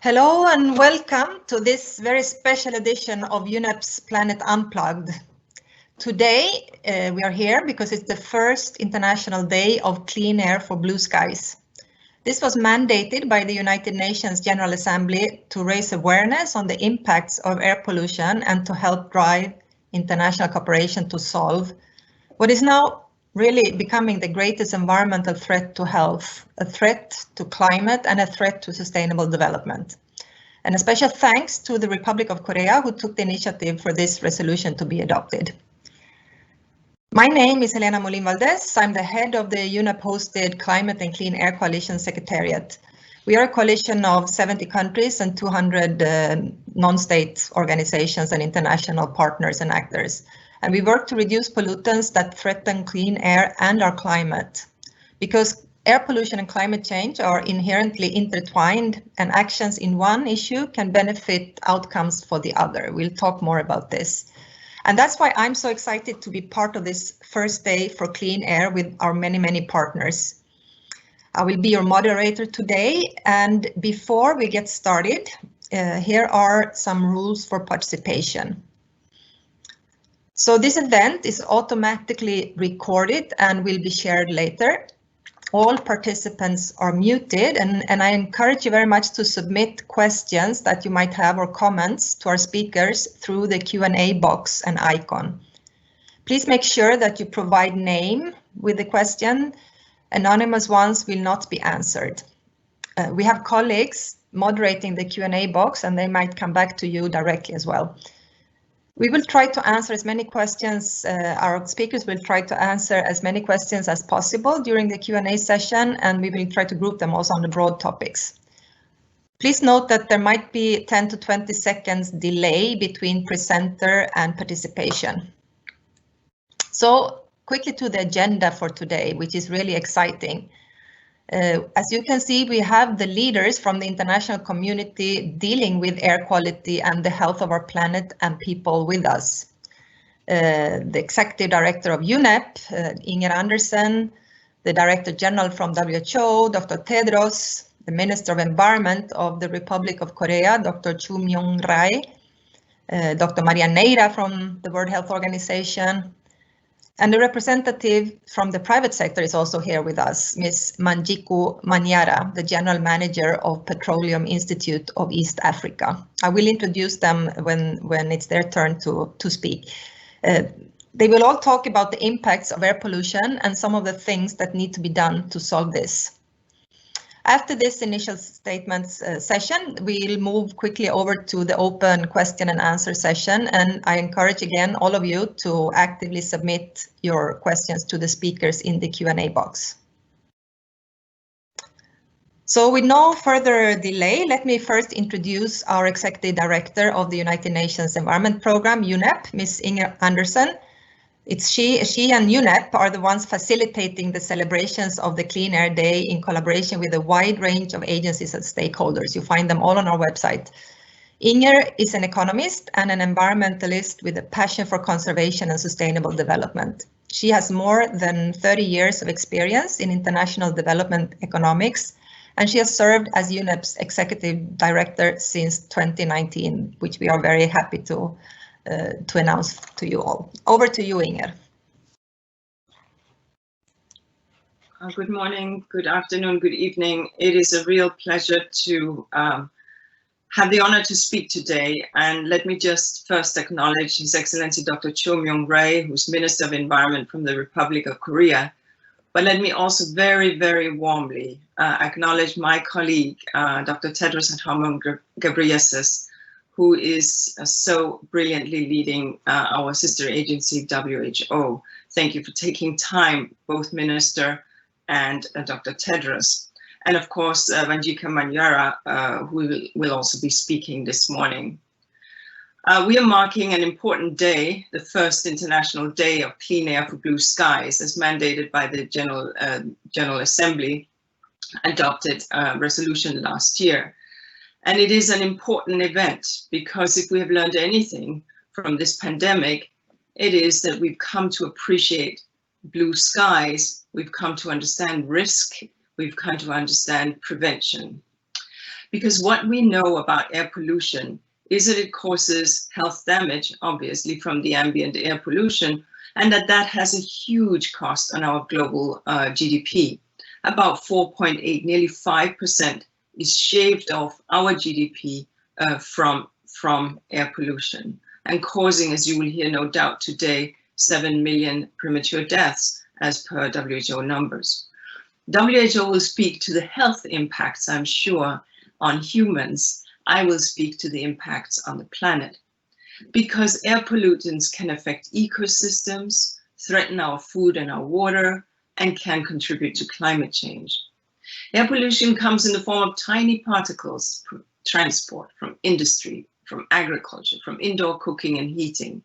Hello and welcome to this very special edition of UNEP's Planet Unplugged. Today we are here because it's the first International Day of Clean Air for Blue Skies. This was mandated by the United Nations General Assembly to raise awareness on the impacts of air pollution and to help drive international cooperation to solve what is now really becoming the greatest environmental threat to health, a threat to climate and a threat to sustainable development. And a special thanks to the Republic of Korea, who took the initiative for this resolution to be adopted. My name is Helena Molin Valdez. I'm the head of the UNEP-hosted Climate and Clean Air Coalition Secretariat. We are a coalition of 70 countries and 200 non-state organizations and international partners and actors. And we work to reduce pollutants that threaten clean air and our climate. Because air pollution and climate change are inherently intertwined, and actions in one issue can benefit outcomes for the other. We'll talk more about this. And that's why I'm so excited to be part of this first day for clean air with our many partners. I will be your moderator today, and before we get started, here are some rules for participation. So this event is automatically recorded and will be shared later. All participants are muted, and I encourage you very much to submit questions that you might have or comments to our speakers through the Q&A box and icon. Please make sure that you provide name with the question. Anonymous ones will not be answered. We have colleagues moderating the Q&A box, and they might come back to you directly as well. We will try to answer as many questions, our speakers will try to answer as many questions as possible during the Q&A session, and we will try to group them also on the broad topics. Please note that there might be 10 to 20 seconds delay between presenter and participation. So quickly to the agenda for today, which is really exciting. As you can see, we have the leaders from the international community dealing with air quality and the health of our planet and people with us. The Executive Director of UNEP, Inger Andersen, the Director General from WHO, Dr. Tedros, the Minister of Environment of the Republic of Korea, Dr. Chu Myung-rae, Dr. Maria Neira from the World Health Organization, and the representative from the private sector is also here with us, Ms. Manjiku Manyara, the General Manager of Petroleum Institute of East Africa. I will introduce them when it's their turn to speak. They will all talk about the impacts of air pollution and some of the things that need to be done to solve this. After this initial statements session, we'll move quickly over to the open question and answer session, and I encourage again all of you to actively submit your questions to the speakers in the Q&A box. So with no further delay, let me first introduce our Executive Director of the United Nations Environment Programme, UNEP, Ms. Inger Andersen. It's she and UNEP are the ones facilitating the celebrations of the Clean Air Day in collaboration with a wide range of agencies and stakeholders. You find them all on our website. Inger is an economist and an environmentalist with a passion for conservation and sustainable development. She has more than 30 years of experience in international development economics, and she has served as UNEP's Executive Director since 2019, which we are very happy to announce to you all. Over to you, Inger. Good morning, good afternoon, good evening. It is a real pleasure to have the honor to speak today. And let me just first acknowledge His Excellency Dr. Chu Myung-rae, who's Minister of Environment from the Republic of Korea. But let me also very warmly acknowledge my colleague, Dr. Tedros Adhanom Ghebreyesus, who is so brilliantly leading our sister agency, WHO. Thank you for taking time, both Minister and Dr. Tedros. And of course, Manjiku Manyara, who will also be speaking this morning. We are marking an important day, the first International Day of Clean Air for Blue Skies, as mandated by the General Assembly, adopted a resolution last year. And it is an important event because if we have learned anything from this pandemic, it is that we've come to appreciate blue skies, we've come to understand risk, we've come to understand prevention. because what we know about air pollution is that it causes health damage, obviously, from the ambient air pollution, and that has a huge cost on our global GDP. About 4.8, nearly 5% is shaved off our GDP from air pollution, and causing, as you will hear no doubt today, 7 million premature deaths as per WHO numbers. WHO will speak to the health impacts, I'm sure, on humans. I will speak to the impacts on the planet, because air pollutants can affect ecosystems, threaten our food and our water, and can contribute to climate change. Air pollution comes in the form of tiny particles from transport, from industry, from agriculture, from indoor cooking and heating.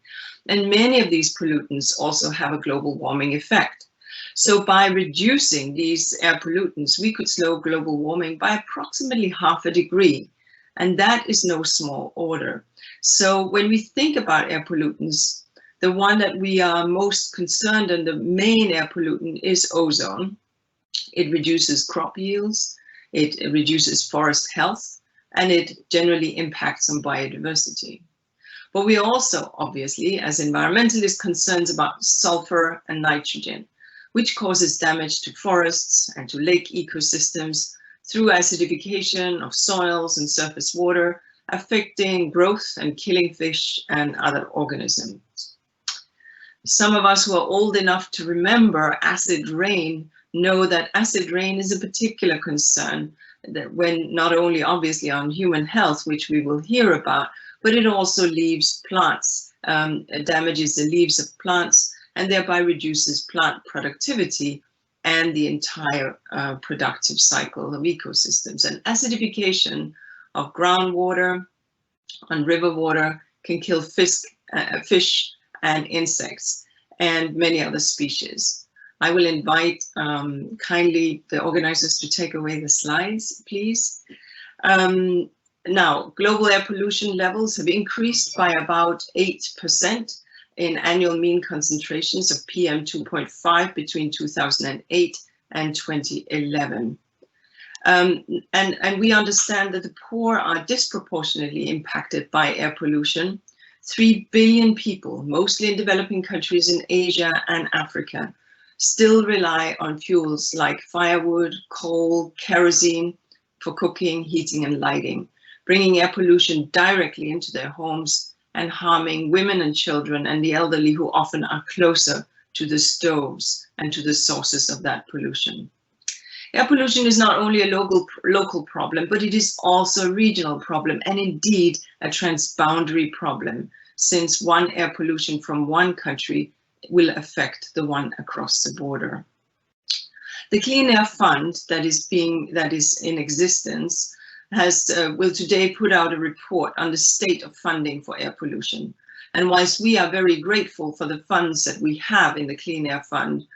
And many of these pollutants also have a global warming effect. So by reducing these air pollutants, we could slow global warming by approximately 0.5 degrees. And that is no small order. So when we think about air pollutants, the one that we are most concerned and the main air pollutant is ozone. It reduces crop yields, it reduces forest health, and it generally impacts on biodiversity. But we also, obviously, as environmentalists, concerns about sulfur and nitrogen, which causes damage to forests and to lake ecosystems through acidification of soils and surface water, affecting growth and killing fish and other organisms. Some of us who are old enough to remember acid rain know that acid rain is a particular concern, that when not only obviously on human health, which we will hear about, but it also leaves plants, damages the leaves of plants, and thereby reduces plant productivity and the entire productive cycle of ecosystems. And acidification of groundwater and river water can kill fish and insects and many other species. I will invite kindly the organizers to take away the slides, please. Now, global air pollution levels have increased by about 8% in annual mean concentrations of PM 2.5 between 2008 and 2011. And we understand that the poor are disproportionately impacted by air pollution. 3 billion people, mostly in developing countries in Asia and Africa, still rely on fuels like firewood, coal, kerosene for cooking, heating, and lighting, bringing air pollution directly into their homes and harming women and children and the elderly, who often are closer to the stoves and to the sources of that pollution. Air pollution is not only a local problem, but it is also a regional problem, and indeed a transboundary problem, since one air pollution from one country will affect the one across the border. The Clean Air Fund that is in existence will today put out a report on the state of funding for air pollution. And whilst we are very grateful for the funds that we have in the Clean Air Fund,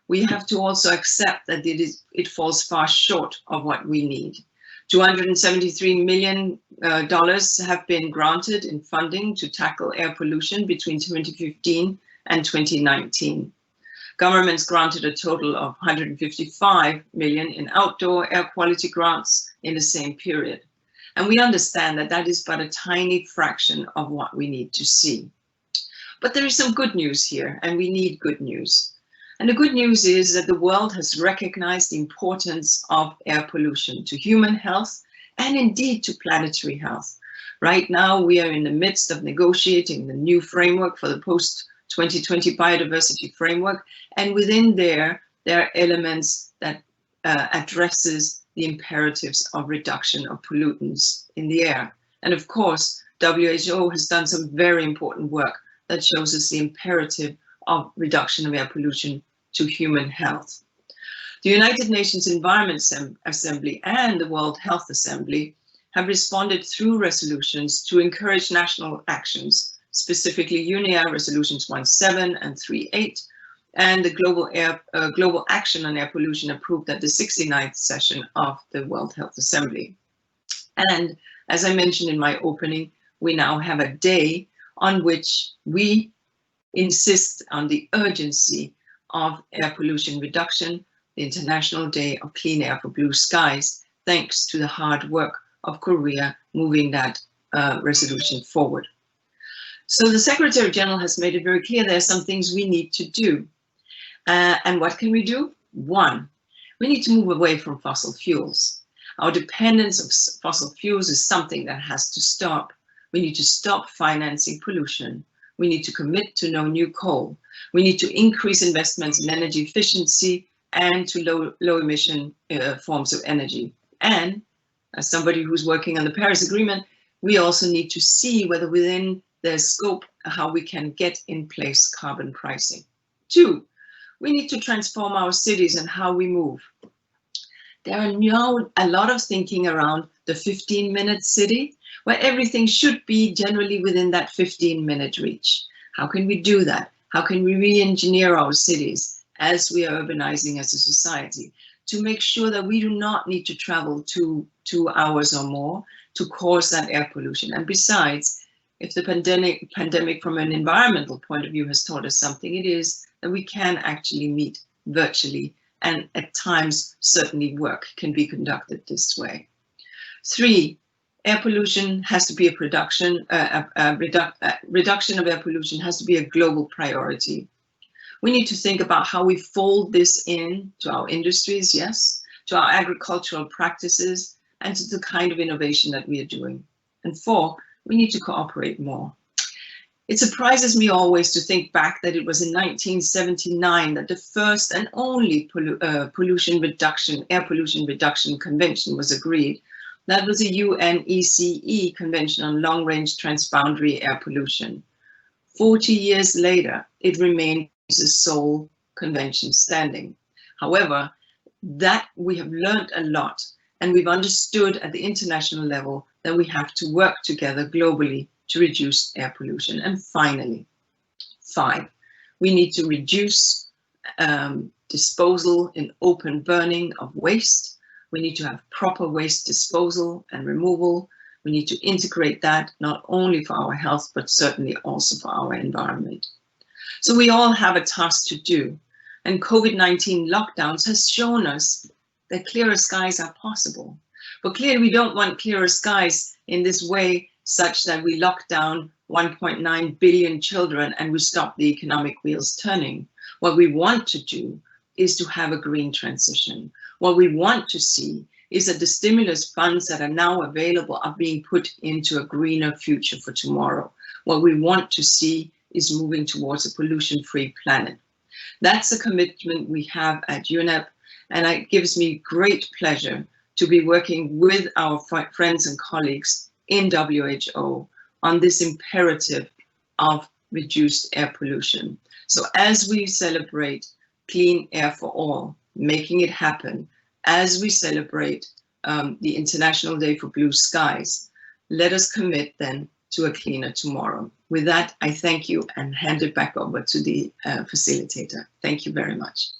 we have to also accept that it falls far short of what we need. $273 million have been granted in funding to tackle air pollution between 2015 and 2019. Governments granted a total of $155 million in outdoor air quality grants in the same period. And we understand that that is but a tiny fraction of what we need to see. But there is some good news here, and we need good news. And the good news is that the world has recognized the importance of air pollution to human health and indeed to planetary health. Right now, we are in the midst of negotiating the new framework for the post-2020 biodiversity framework. And within there are elements that addresses the imperatives of reduction of pollutants in the air. And of course, WHO has done some very important work that shows us the imperative of reduction of air pollution to human health. The United Nations Environment Assembly and the World Health Assembly have responded through resolutions to encourage national actions, specifically UNEA resolutions 17 and 38, and the Global Action on Air Pollution approved at the 69th session of the World Health Assembly. And as I mentioned in my opening, we now have a day on which we insist on the urgency of air pollution reduction, the International Day of Clean Air for Blue Skies, thanks to the hard work of Korea moving that resolution forward. So the Secretary General has made it very clear there are some things we need to do. And what can we do? One, we need to move away from fossil fuels. Our dependence of fossil fuels is something that has to stop. We need to stop financing pollution. We need to commit to no new coal. We need to increase investments in energy efficiency and to low emission forms of energy. And as somebody who's working on the Paris Agreement, we also need to see whether within the scope how we can get in place carbon pricing. Two, we need to transform our cities and how we move. There are now a lot of thinking around the 15-minute city, where everything should be generally within that 15-minute reach. How can we do that? How can we re-engineer our cities as we are urbanizing as a society to make sure that we do not need to travel 2 hours or more to cause that air pollution? And besides, if the pandemic from an environmental point of view has taught us something, it is that we can actually meet virtually, and at times certainly work can be conducted this way. 3, air pollution has to be reduction of air pollution has to be a global priority. We need to think about how we fold this in to our industries, yes, to our agricultural practices, and to the kind of innovation that we are doing. And 4, we need to cooperate more. It surprises me always to think back that it was in 1979 that the first and only air pollution reduction convention was agreed. That was a UNECE convention on long-range transboundary air pollution. 40 years later, it remains the sole convention standing. However, that we have learned a lot, and we've understood at the international level that we have to work together globally to reduce air pollution. And finally, 5, we need to reduce disposal in open burning of waste. We need to have proper waste disposal and removal. We need to integrate that not only for our health, but certainly also for our environment. So we all have a task to do, and COVID-19 lockdowns has shown us that clearer skies are possible. But clearly we don't want clearer skies in this way such that we lock down 1.9 billion children and we stop the economic wheels turning. What we want to do is to have a green transition. What we want to see is that the stimulus funds that are now available are being put into a greener future for tomorrow. What we want to see is moving towards a pollution-free planet. That's a commitment we have at UNEP, and it gives me great pleasure to be working with our friends and colleagues in WHO on this imperative of reduced air pollution. So as we celebrate clean air for all, making it happen, as we celebrate the International Day for Blue Skies, let us commit then to a cleaner tomorrow. With that, I thank you and hand it back over to the facilitator. Thank you very much.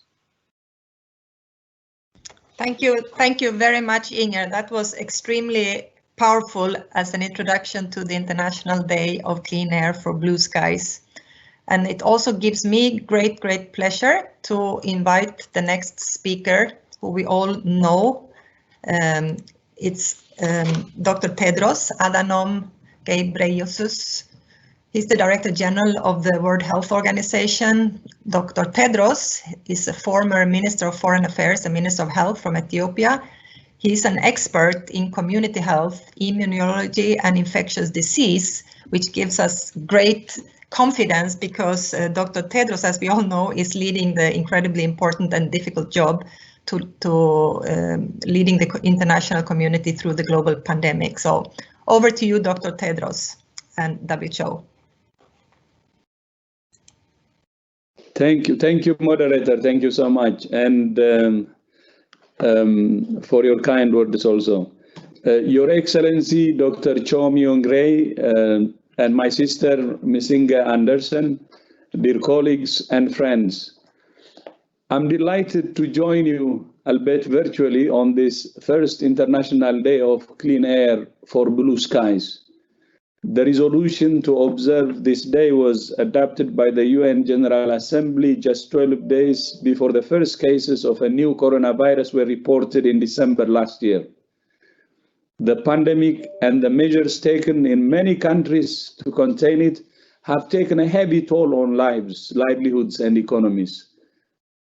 Thank you very much, Inger. That was extremely powerful as an introduction to the International Day of Clean Air for Blue Skies. And it also gives me great pleasure to invite the next speaker, who we all know. It's Dr. Tedros Adhanom Ghebreyesus. He's the Director General of the World Health Organization. Dr. Tedros is a former Minister of Foreign Affairs and Minister of Health from Ethiopia. He's an expert in community health, immunology, and infectious disease, which gives us great confidence because Dr. Tedros, as we all know, is leading the incredibly important and difficult job to leading the international community through the global pandemic. So over to you, Dr. Tedros and WHO. Thank you, moderator. Thank you so much, and for your kind words also. Your Excellency, Dr. Cho Myung-Rae, and my sister, Ms. Inger Andersen, dear colleagues and friends. I'm delighted to join you, albeit virtually, on this first International Day of Clean Air for Blue Skies. The resolution to observe this day was adopted by the UN General Assembly just 12 days before the first cases of a new coronavirus were reported in December last year. The pandemic and the measures taken in many countries to contain it have taken a heavy toll on lives, livelihoods, and economies.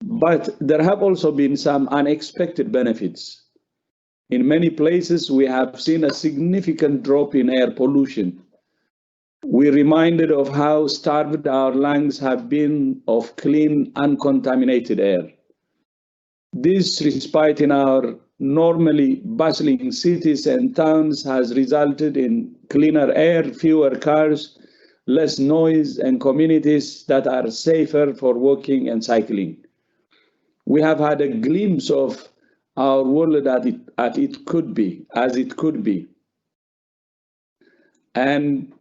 But there have also been some unexpected benefits. In many places, we have seen a significant drop in air pollution. We're reminded of how starved our lungs have been of clean, uncontaminated air. This respite in our normally bustling cities and towns has resulted in cleaner air, fewer cars, less noise, and communities that are safer for walking and cycling. We have had a glimpse of our world as it could be. And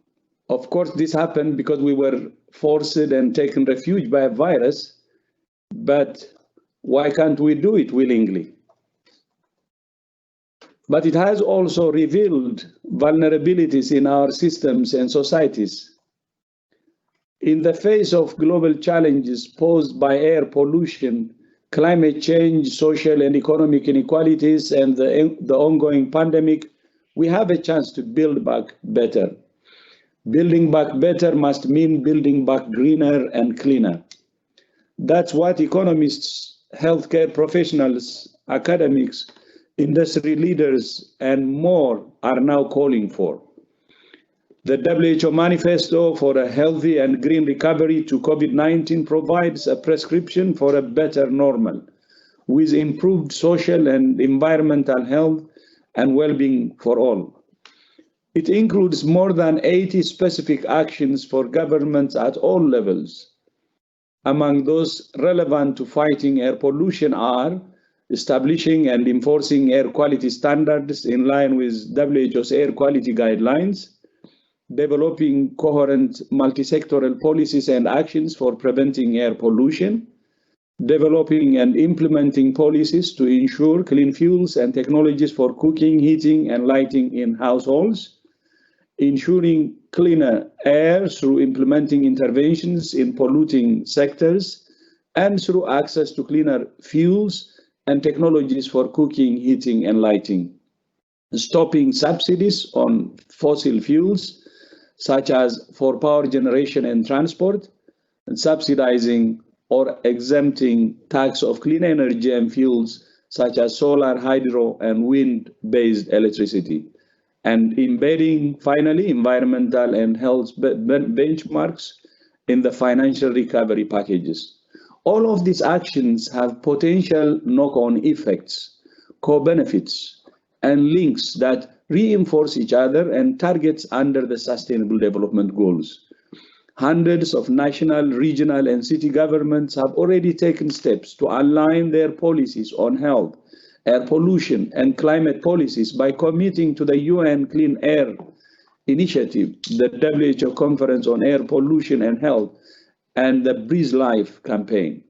of course, this happened because we were forced and taken refuge by a virus, but why can't we do it willingly? But it has also revealed vulnerabilities in our systems and societies. In the face of global challenges posed by air pollution, climate change, social and economic inequalities, and the ongoing pandemic, we have a chance to build back better. Building back better must mean building back greener and cleaner. That's what economists, healthcare professionals, academics, industry leaders, and more are now calling for. The WHO Manifesto for a Healthy and Green Recovery to COVID-19 provides a prescription for a better normal, with improved social and environmental health and well-being for all. It includes more than 80 specific actions for governments at all levels. Among those relevant to fighting air pollution are establishing and enforcing air quality standards in line with WHO's air quality guidelines, developing coherent multi-sectoral policies and actions for preventing air pollution, developing and implementing policies to ensure clean fuels and technologies for cooking, heating, and lighting in households, ensuring cleaner air through implementing interventions in polluting sectors, and through access to cleaner fuels and technologies for cooking, heating, and lighting, stopping subsidies on fossil fuels, such as for power generation and transport, and subsidizing or exempting tax of clean energy and fuels, such as solar, hydro, and wind-based electricity, and embedding, finally, environmental and health benchmarks in the financial recovery packages. All of these actions have potential knock-on effects, co-benefits, and links that reinforce each other and targets under the Sustainable Development Goals. Hundreds of national, regional, and city governments have already taken steps to align their policies on health, air pollution, and climate policies by committing to the UN Clean Air Initiative, the WHO Conference on Air Pollution and Health, and the Breathe Life campaign.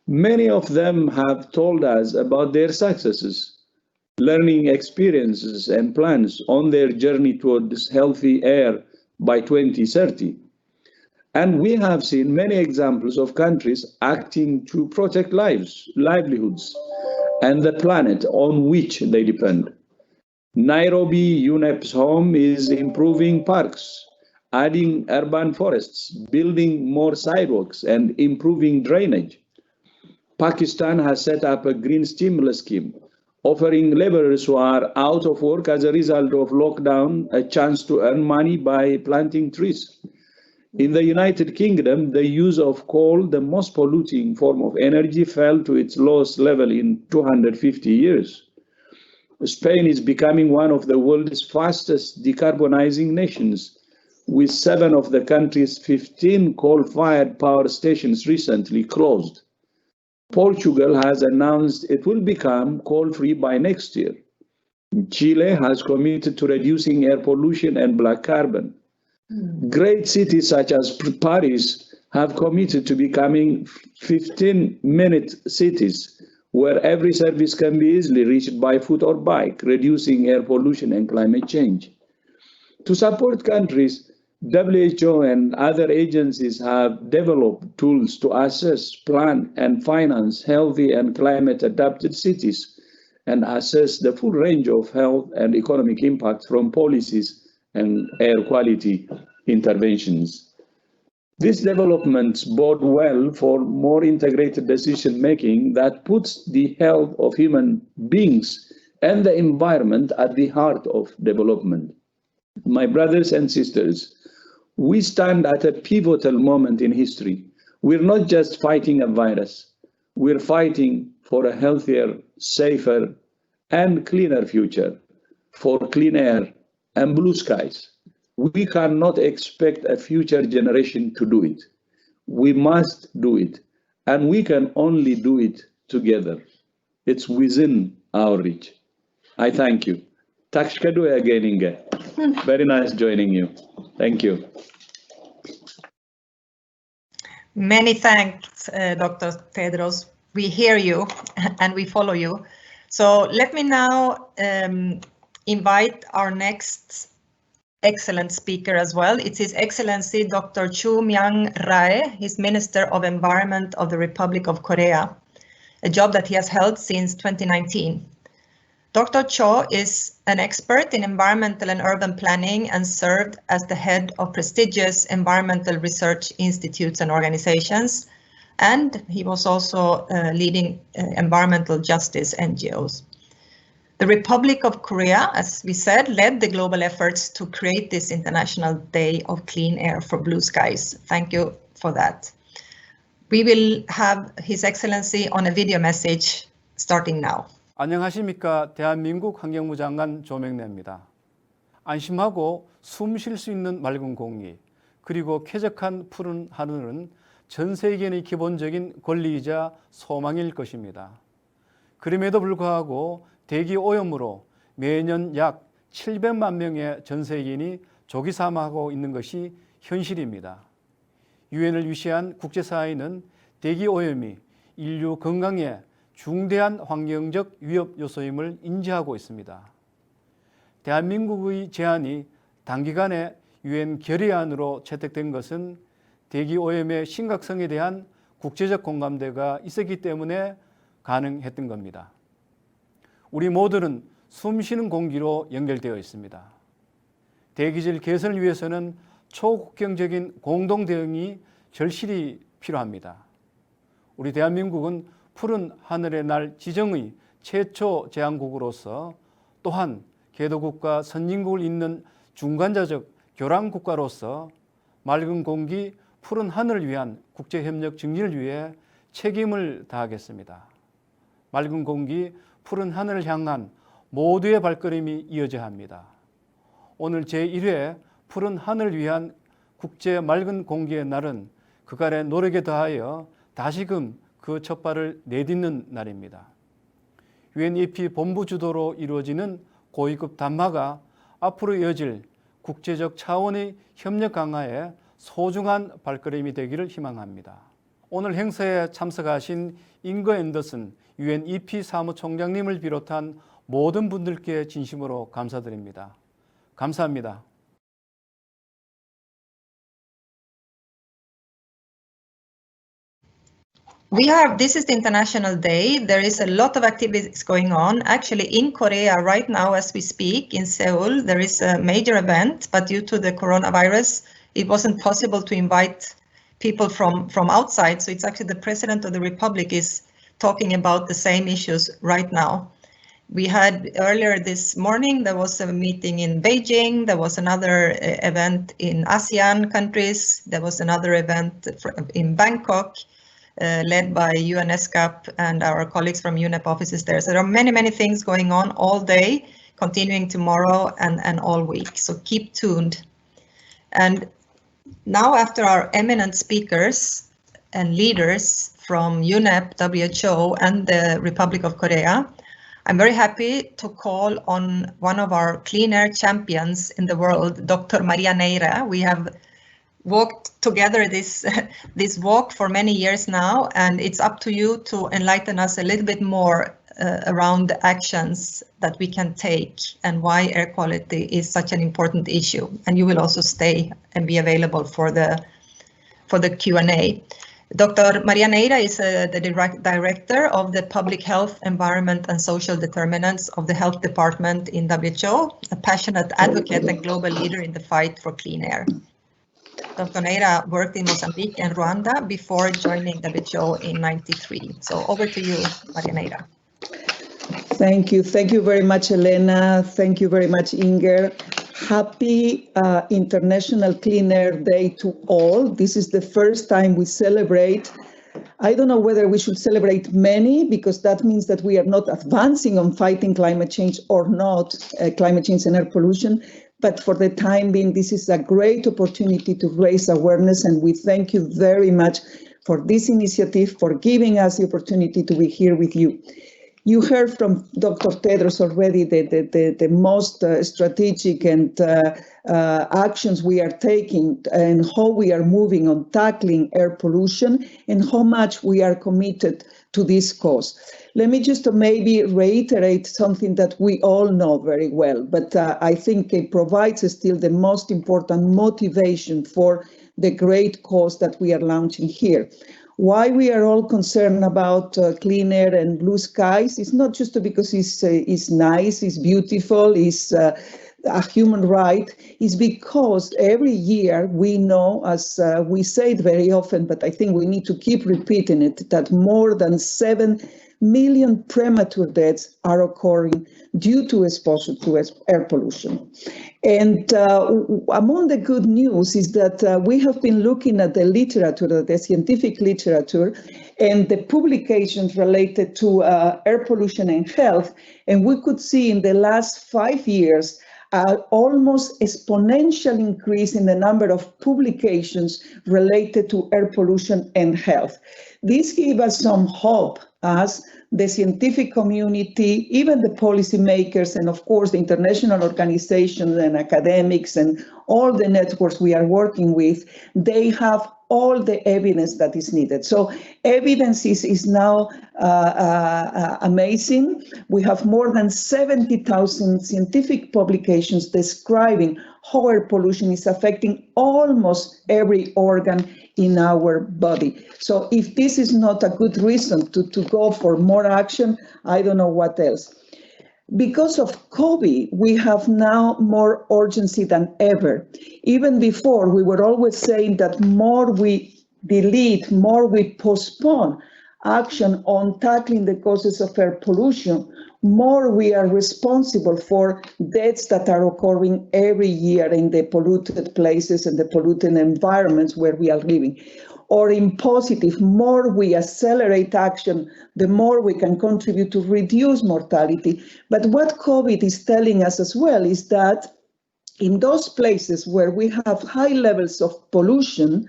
Many of them have told us about their successes, learning experiences, and plans on their journey towards healthy air by 2030. And we have seen many examples of countries acting to protect lives, livelihoods, and the planet on which they depend. Nairobi UNEP's home is improving parks, adding urban forests, building more sidewalks, and improving drainage. Pakistan has set up a green stimulus scheme, offering laborers who are out of work as a result of lockdown a chance to earn money by planting trees. In the United Kingdom, the use of coal, the most polluting form of energy, fell to its lowest level in 250 years. Spain is becoming one of the world's fastest decarbonizing nations, with 7 of the country's 15 coal-fired power stations recently closed. Portugal has announced it will become coal-free by next year. Chile has committed to reducing air pollution and black carbon. Great cities such as Paris have committed to becoming 15-minute cities where every service can be easily reached by foot or bike, reducing air pollution and climate change. To support countries, WHO and other agencies have developed tools to assess, plan, and finance healthy and climate-adapted cities, and assess the full range of health and economic impacts from policies and air quality interventions. These developments bode well for more integrated decision-making that puts the health of human beings and the environment at the heart of development. My brothers and sisters, we stand at a pivotal moment in history. We're not just fighting a virus, we're fighting for a healthier, safer, and cleaner future, for clean air and blue skies. We cannot expect a future generation to do it. We must do it, and we can only do it together. It's within our reach. I thank you. Tack ska du again, Inger. Very nice joining you. Thank you. Many thanks, Dr. Tedros. We hear you and we follow you. So let me now invite our next excellent speaker as well. It's His Excellency Dr. Chu Myang-rae. He's Minister of Environment of the Republic of Korea, a job that he has held since 2019. Dr. Cho is an expert in environmental and urban planning and served as the head of prestigious environmental research institutes and organizations. And he was also leading environmental justice NGOs. The Republic of Korea, as we said, led the global efforts to create this International Day of Clean Air for Blue Skies. Thank you for that. We will have His Excellency on a video message starting now. 안녕하십니까. 대한민국 환경부 장관 조명래입니다. 안심하고 숨 쉴 수 있는 맑은 공기, 그리고 쾌적한 푸른 하늘은 전 세계인의 기본적인 권리이자 소망일 것입니다. 그럼에도 불구하고 대기 오염으로 매년 약 700만 명의 전 세계인이 조기 사망하고 있는 것이 현실입니다. 유엔을 위시한 국제사회는 대기 오염이 인류 건강에 중대한 환경적 위협 요소임을 인지하고 있습니다. 대한민국의 제안이 단기간에 유엔 결의안으로 채택된 것은 대기 오염의 심각성에 대한 국제적 공감대가 있었기 때문에 가능했던 겁니다. 우리 모두는 숨 쉬는 공기로 연결되어 있습니다. 대기질 개선을 위해서는 초국경적인 공동 대응이 절실히 필요합니다. 우리 대한민국은 푸른 하늘의 날 지정의 최초 제안국으로서 또한 개도국과 선진국을 잇는 중간자적 교란국가로서 맑은 공기, 푸른 하늘을 위한 국제협력 증진을 위해 책임을 다하겠습니다. 맑은 공기, 푸른 하늘을 향한 모두의 발걸음이 이어져야 합니다. 오늘 제1회 푸른 하늘을 위한 국제 맑은 공기의 날은 그간의 노력에 더하여 다시금 그 첫발을 내딛는 날입니다. UNEP 본부 주도로 이루어지는 고위급 담화가 앞으로 이어질 국제적 차원의 협력 강화에 소중한 발걸음이 되기를 희망합니다. 오늘 행사에 참석하신 잉거 앤더슨 UNEP 사무총장님을 비롯한 모든 분들께 진심으로 감사드립니다. 감사합니다. This is the International Day. There is a lot of activities going on. Actually, in Korea right now, as we speak, in Seoul, there is a major event, but due to the coronavirus, it wasn't possible to invite people from outside. So it's actually the President of the Republic is talking about the same issues right now. We had earlier this morning, there was a meeting in Beijing. There was another event in ASEAN countries. There was another event in Bangkok. Led by UNESCAP and our colleagues from UNEP offices there. So there are many, many things going on all day, continuing tomorrow and all week. So keep tuned. And now, after our eminent speakers and leaders from UNEP, WHO, and the Republic of Korea, I'm very happy to call on one of our clean air champions in the world, Dr. Maria Neira. We have walked together this walk for many years now, and it's up to you to enlighten us a little bit more around the actions that we can take and why air quality is such an important issue. And you will also stay and be available for the Q&A. Dr. Maria Neira is the director of the Public Health, Environment and Social Determinants of the Health Department in WHO, a passionate advocate and global leader in the fight for clean air. Dr. Neira worked in Mozambique and Rwanda before joining WHO in '93. So over to you, Maria Neira. Thank you. Thank you very much, Elena. Thank you very much, Inger. Happy International Clean Air Day to all. This is the first time we celebrate. I don't know whether we should celebrate many, because that means that we are not advancing on fighting climate change or not, climate change and air pollution. But for the time being, this is a great opportunity to raise awareness, and we thank you very much for this initiative, for giving us the opportunity to be here with you. You heard from Dr. Tedros already the most strategic and actions we are taking and how we are moving on tackling air pollution and how much we are committed to this cause. Let me just maybe reiterate something that we all know very well, but I think it provides still the most important motivation for the great cause that we are launching here. Why we are all concerned about clean air and blue skies is not just because it's nice, it's beautiful, it's a human right. It's because every year we know, as we say it very often, but I think we need to keep repeating it, that more than 7 million premature deaths are occurring due to exposure to air pollution. And among the good news is that we have been looking at the literature, the scientific literature, and the publications related to air pollution and health. And we could see in the last 5 years, almost exponential increase in the number of publications related to air pollution and health. This gave us some hope as the scientific community, even the policymakers, and of course the international organizations and academics and all the networks we are working with, they have all the evidence that is needed. So evidence is now amazing. We have more than 70,000 scientific publications describing how air pollution is affecting almost every organ in our body. So if this is not a good reason to go for more action, I don't know what else. Because of COVID, we have now more urgency than ever. Even before, we were always saying that more we delete, more we postpone action on tackling the causes of air pollution, more we are responsible for deaths that are occurring every year in the polluted places and the polluted environments where we are living. Or in positive, more we accelerate action, the more we can contribute to reduce mortality. But what COVID is telling us as well is that in those places where we have high levels of pollution,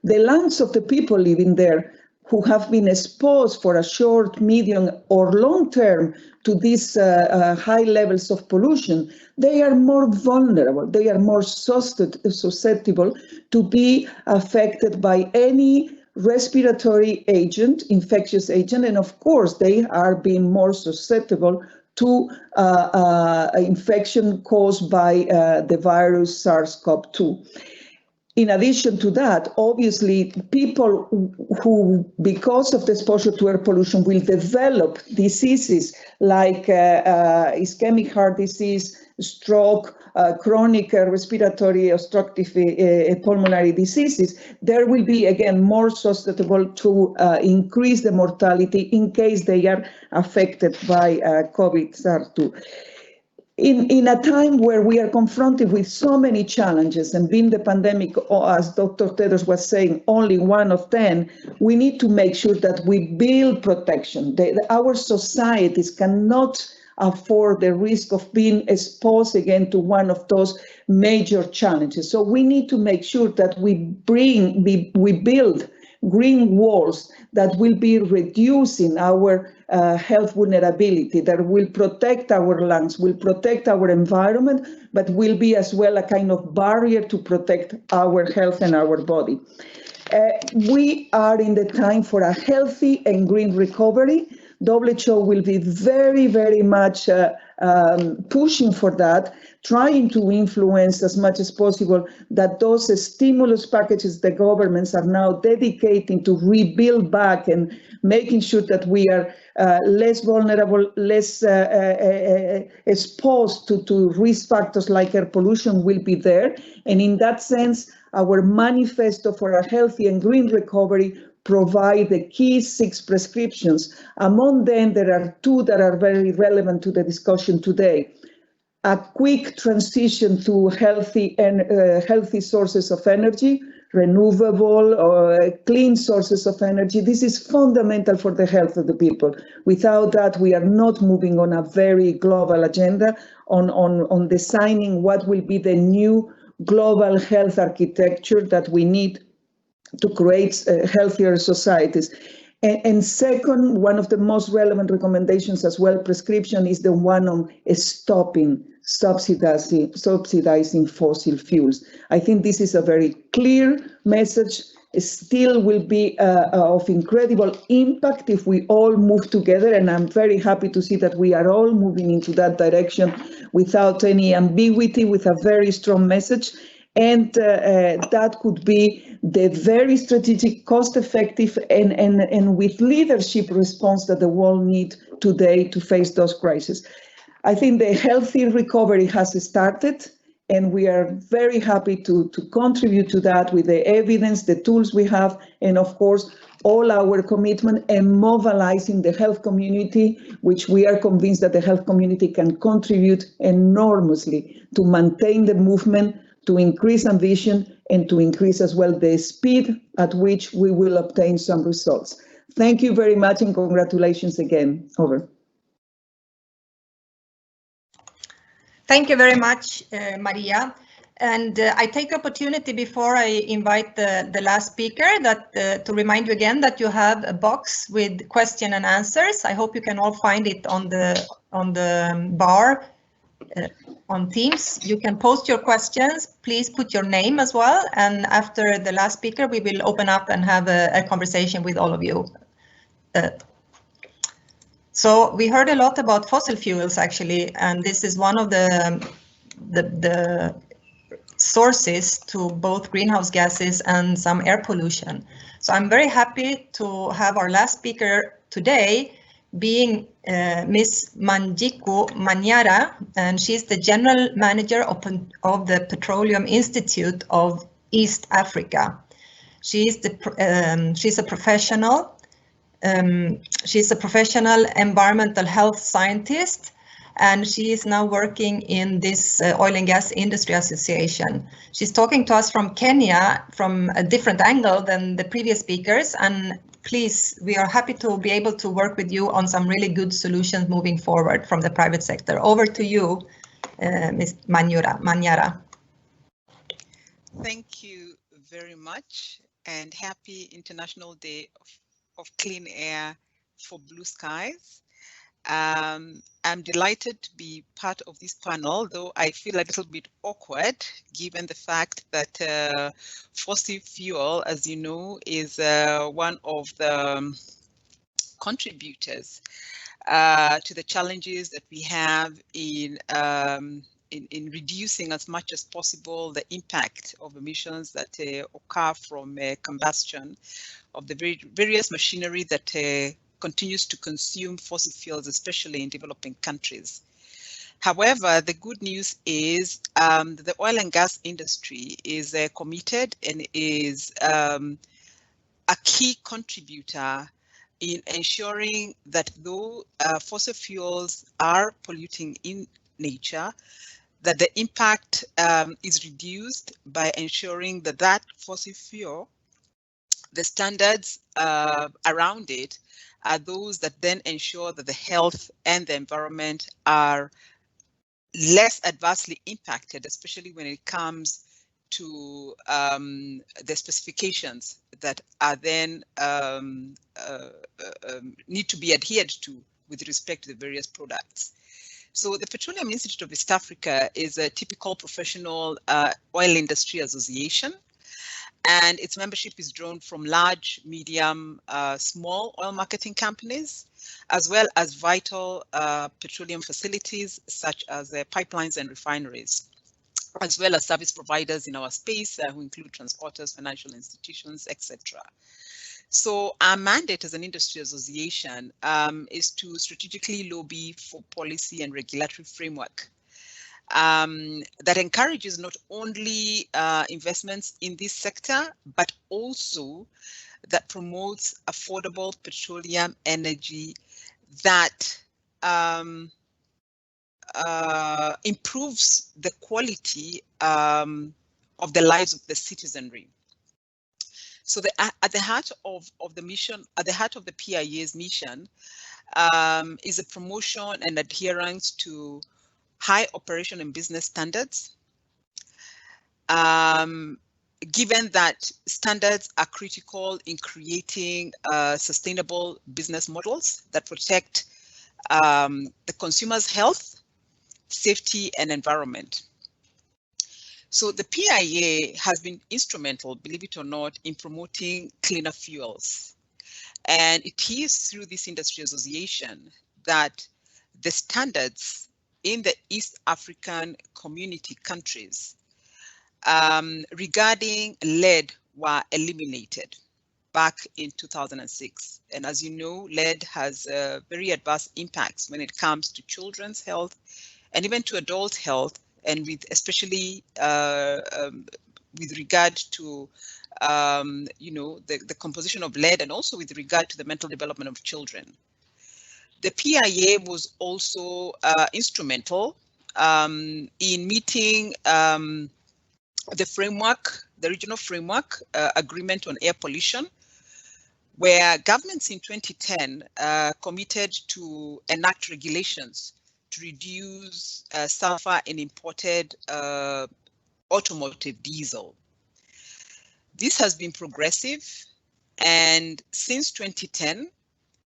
the lungs of the people living there who have been exposed for a short, medium, or long term to these high levels of pollution, they are more vulnerable, they are more susceptible to be affected by any respiratory agent, infectious agent, and of course they are being more susceptible to infection caused by the virus SARS-CoV-2. In addition to that, obviously, people who, because of the exposure to air pollution, will develop diseases like ischemic heart disease, stroke, chronic respiratory obstructive pulmonary diseases, there will be, again, more susceptible to increase the mortality in case they are affected by COVID-SARS-2. In a time where we are confronted with so many challenges, and being the pandemic, as Dr. Tedros was saying, only one of 10, we need to make sure that we build protection. Our societies cannot afford the risk of being exposed again to one of those major challenges. So we need to make sure that we build green walls that will be reducing our health vulnerability, that will protect our lungs, will protect our environment, but will be as well a kind of barrier to protect our health and our body. We are in the time for a healthy and green recovery. WHO will be very, very much pushing for that, trying to influence as much as possible that those stimulus packages the governments are now dedicating to rebuild back and making sure that we are less vulnerable, less exposed to risk factors like air pollution will be there. And in that sense, our manifesto for a healthy and green recovery provide the key 6 prescriptions. Among them, there are 2 that are very relevant to the discussion today. A quick transition to healthy sources of energy, renewable or clean sources of energy. This is fundamental for the health of the people. Without that, we are not moving on a very global agenda on designing what will be the new global health architecture that we need to create healthier societies. And second, one of the most relevant recommendations as well, prescription, is the one on stopping subsidizing fossil fuels. I think this is a very clear message. It still will be of incredible impact if we all move together, and I'm very happy to see that we are all moving into that direction without any ambiguity, with a very strong message. And that could be the very strategic, cost-effective, and with leadership response that the world needs today to face those crises. I think the healthy recovery has started, and we are very happy to contribute to that with the evidence, the tools we have, and of course, all our commitment and mobilizing the health community, which we are convinced that the health community can contribute enormously to maintain the movement, to increase ambition, and to increase as well the speed at which we will obtain some results. Thank you very much, and congratulations again. Over. Thank you very much, Maria. And I take the opportunity before I invite the last speaker that to remind you again that you have a box with question and answers. I hope you can all find it on the bar on Teams. You can post your questions. Please put your name as well. And after the last speaker, we will open up and have a conversation with all of you. So we heard a lot about fossil fuels, actually, and this is one of the sources to both greenhouse gases and some air pollution. So I'm very happy to have our last speaker today being Ms. Manjiku Manyara, and she's the General Manager of the Petroleum Institute of East Africa. She's a professional. She's a professional environmental health scientist, and she is now working in this Oil and Gas Industry Association. She's talking to us from Kenya from a different angle than the previous speakers, and please, we are happy to be able to work with you on some really good solutions moving forward from the private sector. Over to you, Ms. Manyara. Thank you very much, and happy International Day of Clean Air for Blue Skies. I'm delighted to be part of this panel, though I feel a little bit awkward given the fact that fossil fuel, as you know, is one of the contributors to the challenges that we have in reducing as much as possible the impact of emissions that occur from combustion of the various machinery that continues to consume fossil fuels, especially in developing countries. However, the good news is the oil and gas industry is committed and is a key contributor in ensuring that though fossil fuels are polluting in nature, that the impact is reduced by ensuring that that fossil fuel, the standards around it, are those that then ensure that the health and the environment are less adversely impacted, especially when it comes to the specifications that are then need to be adhered to with respect to the various products. So the Petroleum Institute of East Africa is a typical professional oil industry association. and its membership is drawn from large, medium, small oil marketing companies, as well as vital petroleum facilities such as pipelines and refineries, as well as service providers in our space who include transporters, financial institutions, etc. So our mandate as an industry association is to strategically lobby for policy and regulatory framework that encourages not only investments in this sector, but also that promotes affordable petroleum energy that improves the quality of the lives of the citizenry. So at the heart of the mission, at the heart of the PIA's mission, is a promotion and adherence to high operation and business standards. Given that standards are critical in creating sustainable business models that protect the consumer's health, safety, and environment. So the PIA has been instrumental, believe it or not, in promoting cleaner fuels. And it is through this industry association that the standards in the East African community countries regarding lead were eliminated back in 2006. And as you know, lead has very adverse impacts when it comes to children's health and even to adult health, and with especially with regard to the composition of lead, and also with regard to the mental development of children. The PIA was also instrumental in meeting the framework, the regional framework agreement on air pollution, where governments in 2010 committed to enact regulations to reduce sulfur in imported automotive diesel. This has been progressive, and since 2010,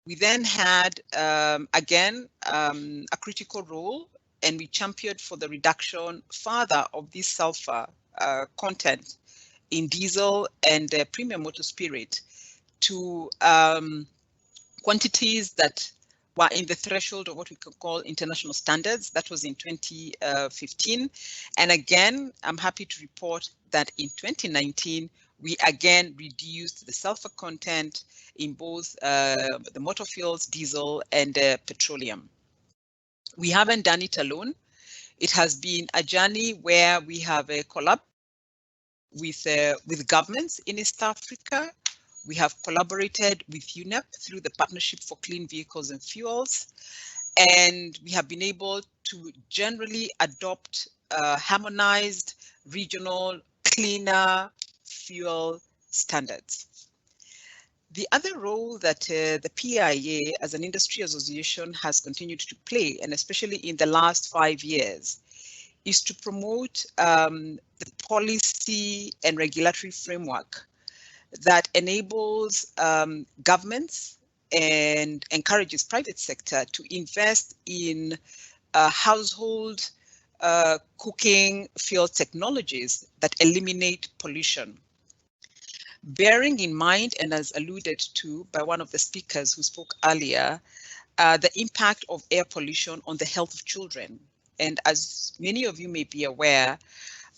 we then had, again, a critical role, and we championed for the reduction further of this sulfur content in diesel and premium motor spirit to quantities that were in the threshold of what we could call international standards. That was in 2015. And again, I'm happy to report that in 2019, we again reduced the sulfur content in both the motor fuels, diesel, and petroleum. We haven't done it alone. It has been a journey where we have a collab with governments in East Africa. We have collaborated with UNEP through the Partnership for Clean Vehicles and Fuels, and we have been able to generally adopt harmonized regional cleaner fuel standards. The other role that the PIA as an industry association has continued to play, and especially in the last 5 years, is to promote the policy and regulatory framework that enables governments and encourages private sector to invest in household cooking fuel technologies that eliminate pollution. Bearing in mind, and as alluded to by one of the speakers who spoke earlier, the impact of air pollution on the health of children. And as many of you may be aware,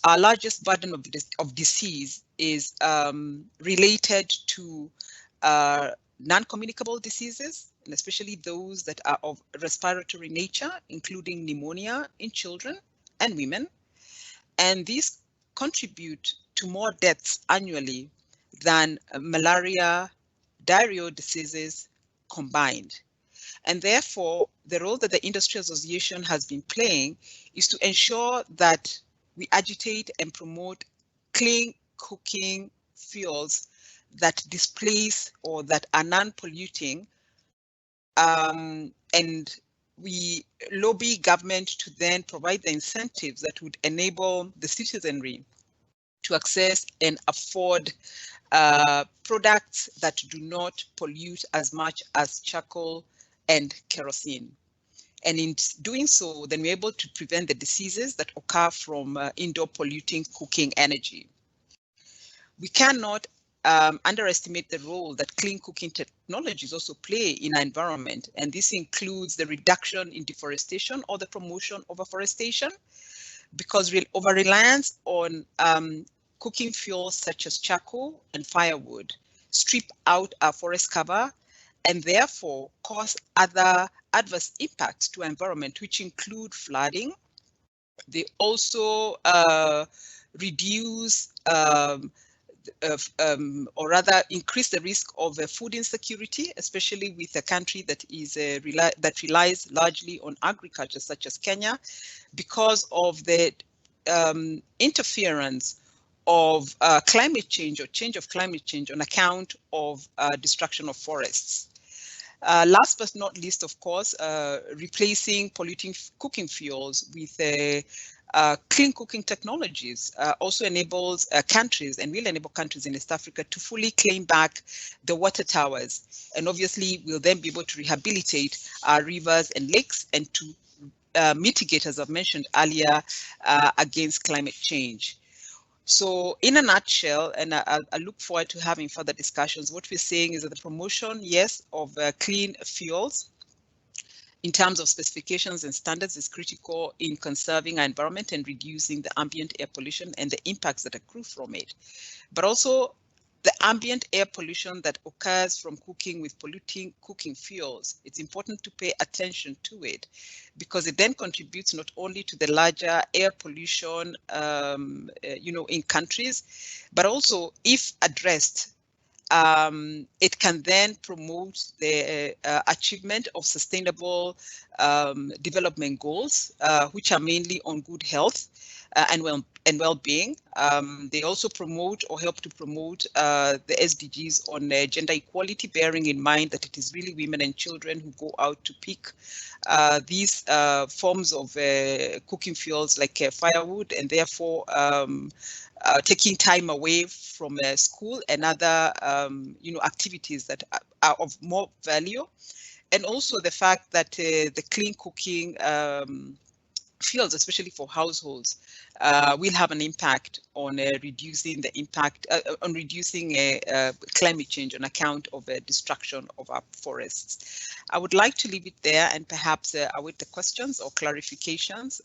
our largest burden of disease is related to non-communicable diseases, and especially those that are of respiratory nature, including pneumonia in children and women. And these contribute to more deaths annually than malaria, diarrheal diseases combined. And therefore, the role that the Industry Association has been playing is to ensure that we agitate and promote clean cooking fuels that displace or that are non-polluting, and we lobby government to then provide the incentives that would enable the citizenry to access and afford products that do not pollute as much as charcoal and kerosene. And in doing so, then we're able to prevent the diseases that occur from indoor polluting cooking energy. we cannot underestimate the role that clean cooking technologies also play in our environment. And this includes the reduction in deforestation or the promotion of afforestation, because over-reliance on cooking fuels such as charcoal and firewood strip out our forest cover and therefore cause other adverse impacts to our environment, which include flooding. They also reduce or rather increase the risk of food insecurity, especially with a country that is that relies largely on agriculture, such as Kenya, because of the interference of climate change or change of climate change on account of destruction of forests. Last but not least, of course, replacing polluting cooking fuels with clean cooking technologies also enables countries, and will enable countries in East Africa to fully claim back the water towers. And obviously, we'll then be able to rehabilitate our rivers and lakes and to mitigate, as I've mentioned earlier, against climate change. So in a nutshell, and I look forward to having further discussions, what we're saying is that the promotion, yes, of clean fuels in terms of specifications and standards is critical in conserving our environment and reducing the ambient air pollution and the impacts that accrue from it. But also the ambient air pollution that occurs from cooking with polluting cooking fuels, it's important to pay attention to it, because it then contributes not only to the larger air pollution, in countries, but also, if addressed, it can then promote the achievement of sustainable development goals, which are mainly on good health and well-being. They also promote or help to promote the SDGs on gender equality, bearing in mind that it is really women and children who go out to pick these forms of cooking fuels like firewood, and therefore taking time away from school and other activities that are of more value. And also the fact that the clean cooking fuels, especially for households, will have an impact on reducing the impact on reducing climate change on account of destruction of our forests. I would like to leave it there and perhaps await the questions or clarifications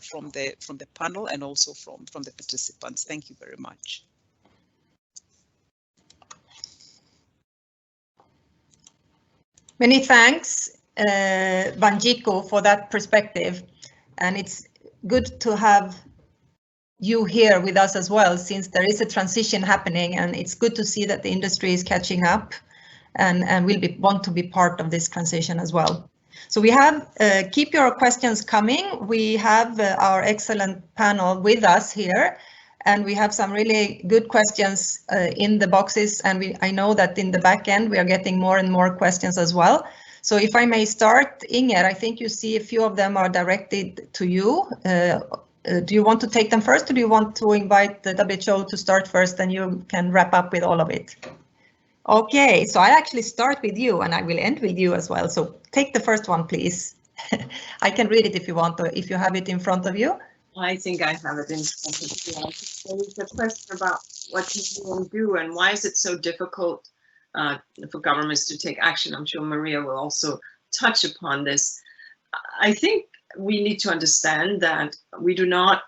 from the panel and also from the participants. Thank you very much. Many thanks, Banjiko, for that perspective. And it's good to have you here with us as well, since there is a transition happening, and it's good to see that the industry is catching up and will want to be part of this transition as well. So we have, keep your questions coming. We have our excellent panel with us here, and we have some really good questions in the boxes, and I know that in the back end we are getting more and more questions as well. So if I may start, Inger, I think you see a few of them are directed to you. Do you want to take them first, or do you want to invite the WHO to start first, and you can wrap up with all of it? Okay, so I actually start with you, and I will end with you as well. So take the first one, please. I can read it if you want, or if you have it in front of you. I think I have it in front of me. There is a question about what can you do, and why is it so difficult for governments to take action. I'm sure Maria will also touch upon this. I think we need to understand that we don't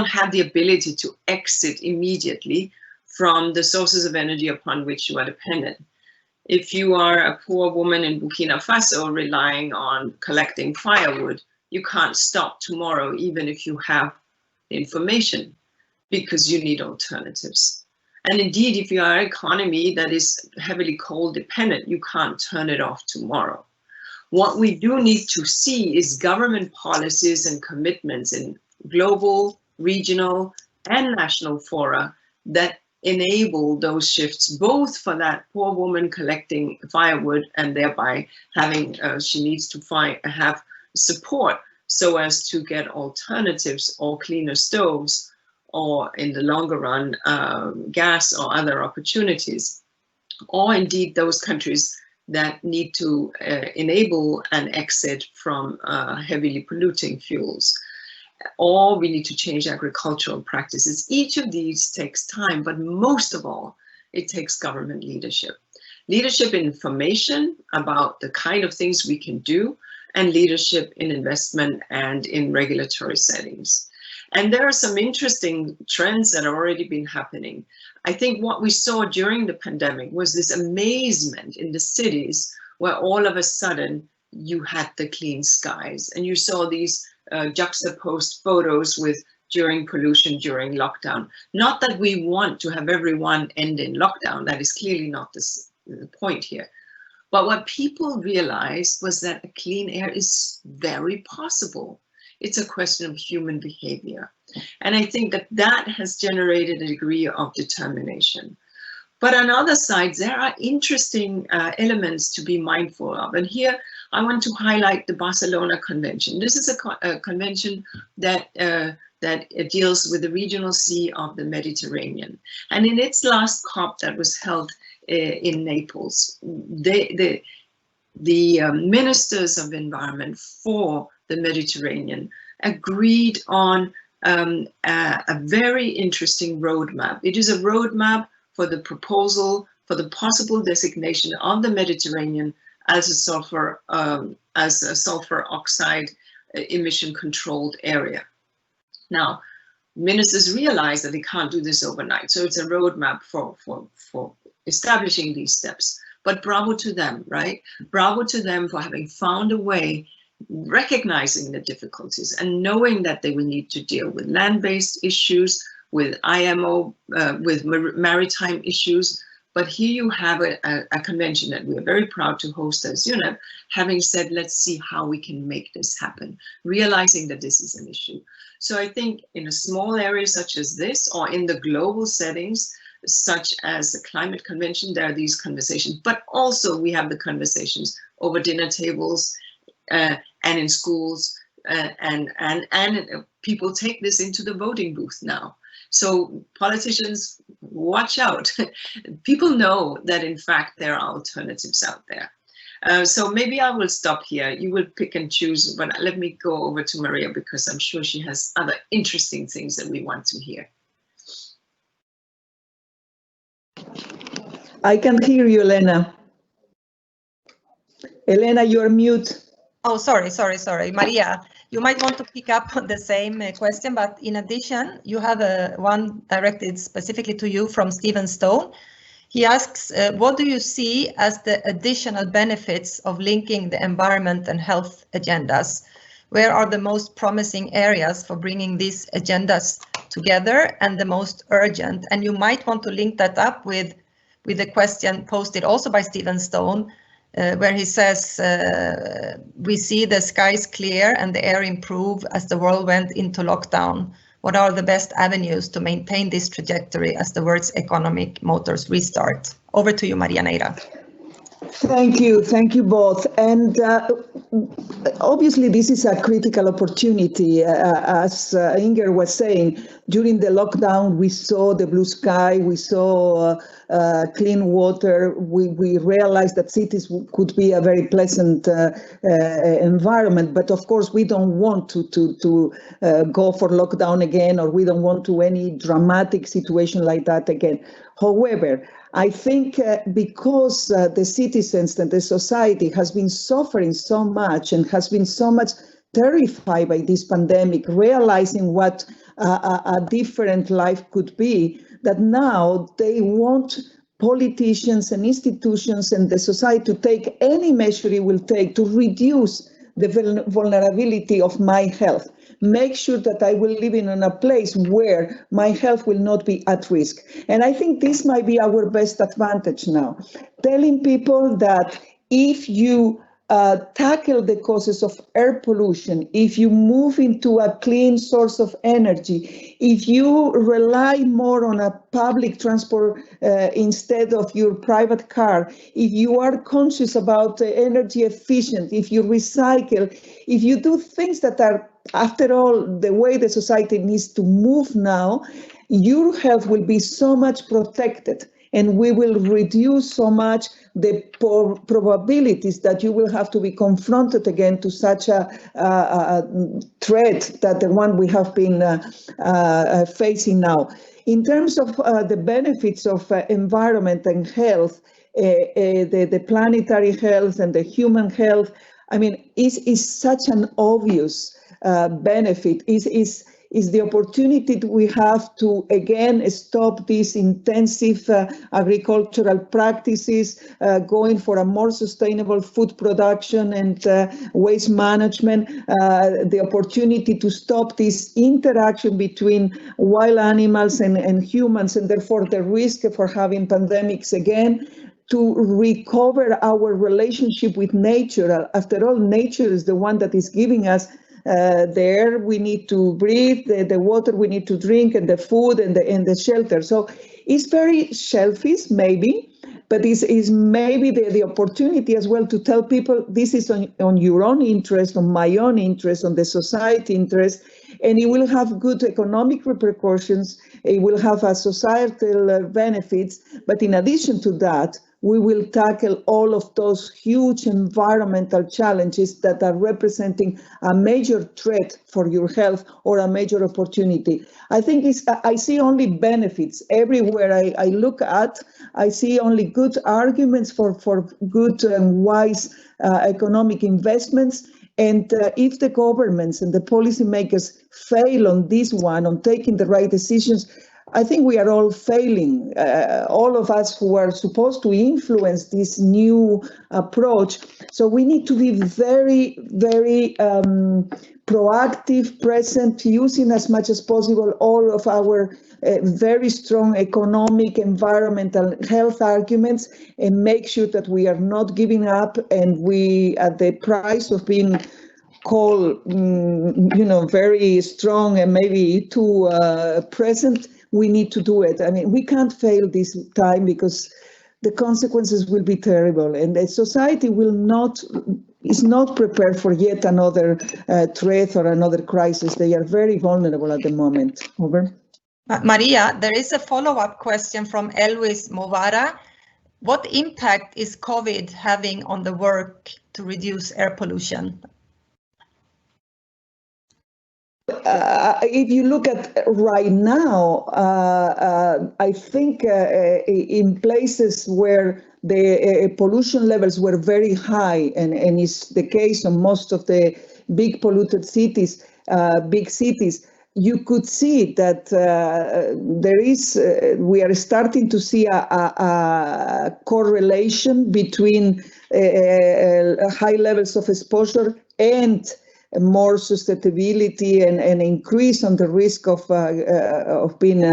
have the ability to exit immediately from the sources of energy upon which you are dependent. If you are a poor woman in Burkina Faso relying on collecting firewood, you can't stop tomorrow, even if you have the information, because you need alternatives. And indeed, if you are an economy that is heavily coal dependent, you can't turn it off tomorrow. What we do need to see is government policies and commitments in global, regional, and national fora that enable those shifts, both for that poor woman collecting firewood and thereby having, she needs to have support so as to get alternatives or cleaner stoves, or in the longer run, gas or other opportunities, or indeed those countries that need to enable an exit from heavily polluting fuels. or we need to change agricultural practices. Each of these takes time, but most of all, it takes government leadership. Leadership in information about the kind of things we can do, and leadership in investment and in regulatory settings. And there are some interesting trends that have already been happening. I think what we saw during the pandemic was this amazement in the cities where all of a sudden you had the clean skies, and you saw these juxtaposed photos with during pollution, during lockdown. Not that we want to have everyone end in lockdown, that is clearly not the point here. But what people realized was that clean air is very possible. It's a question of human behavior. And I think that that has generated a degree of determination. But on other sides, there are interesting elements to be mindful of. And here I want to highlight the Barcelona Convention. This is a convention that deals with the regional sea of the Mediterranean. And in its last COP that was held in Naples, the ministers of environment for the Mediterranean agreed on a very interesting roadmap. It is a roadmap for the proposal for the possible designation of the Mediterranean as a sulfur oxide emission controlled area. Now, ministers realize that they can't do this overnight, so it's a roadmap for establishing these steps. But bravo to them, right? Bravo to them for having found a way, recognizing the difficulties and knowing that they will need to deal with land-based issues, with IMO, with maritime issues. But here you have a convention that we are very proud to host as UNEP, having said, let's see how we can make this happen, realizing that this is an issue. So I think in a small area such as this, or in the global settings, such as the climate convention, there are these conversations, but also we have the conversations over dinner tables and in schools, and people take this into the voting booth now. So politicians, watch out. People know that in fact there are alternatives out there. So maybe I will stop here. You will pick and choose, but let me go over to Maria because I'm sure she has other interesting things that we want to hear. I can hear you, Elena. Elena, you're mute. Oh, sorry. Maria, you might want to pick up on the same question, but in addition, you have one directed specifically to you from Stephen Stone. He asks, what do you see as the additional benefits of linking the environment and health agendas? Where are the most promising areas for bringing these agendas together and the most urgent? And you might want to link that up with the question posted also by Stephen Stone, where he says, we see the skies clear and the air improve as the world went into lockdown. What are the best avenues to maintain this trajectory as the world's economic motors restart? Over to you, Maria Neira. Thank you both. And obviously this is a critical opportunity. As Inger was saying, during the lockdown, we saw the blue sky, we saw clean water. We realized that cities could be a very pleasant environment, but of course we don't want to go for lockdown again, or we don't want to any dramatic situation like that again. However, I think because the citizens and the society has been suffering so much and has been so much terrified by this pandemic, realizing what a different life could be, that now they want politicians and institutions and the society to take any measure it will take to reduce the vulnerability of my health. Make sure that I will live in a place where my health will not be at risk. And I think this might be our best advantage now, telling people that if you tackle the causes of air pollution, if you move into a clean source of energy, if you rely more on a public transport instead of your private car, if you are conscious about energy efficient, if you recycle, if you do things that are, after all, the way the society needs to move now, your health will be so much protected. and we will reduce so much the probabilities that you will have to be confronted again to such a threat that the one we have been facing now. In terms of the benefits of environment and health, the planetary health and the human health, I mean, is such an obvious benefit, is the opportunity that we have to, again, stop these intensive agricultural practices, going for a more sustainable food production and waste management, the opportunity to stop this interaction between wild animals and humans, and therefore the risk for having pandemics again, to recover our relationship with nature. After all, nature is the one that is giving us the air we need to breathe, the water we need to drink, and the food and the shelter. So it's very selfish, maybe, but it's maybe the opportunity as well to tell people this is on your own interest, on my own interest, on the society interest, and it will have good economic repercussions, it will have a societal benefits, but in addition to that, we will tackle all of those huge environmental challenges that are representing a major threat for your health or a major opportunity. I think I see only benefits everywhere I look at. I see only good arguments for good and wise economic investments. And if the governments and the policymakers fail on this one, on taking the right decisions, I think we are all failing, all of us who are supposed to influence this new approach. So we need to be very, very proactive, present, using as much as possible all of our very strong economic, environmental, health arguments, and make sure that we are not giving up, and we, at the price of being called, very strong and maybe too present, we need to do it. I mean, we can't fail this time because the consequences will be terrible, and the society is not prepared for yet another threat or another crisis. They are very vulnerable at the moment. Over. Maria, there is a follow-up question from Elvis Movara. What impact is COVID having on the work to reduce air pollution? If you look at right now, I think in places where the pollution levels were very high, and it's the case on most of the big polluted cities, big cities, you could see that we are starting to see a correlation between high levels of exposure and more susceptibility and increase on the risk of being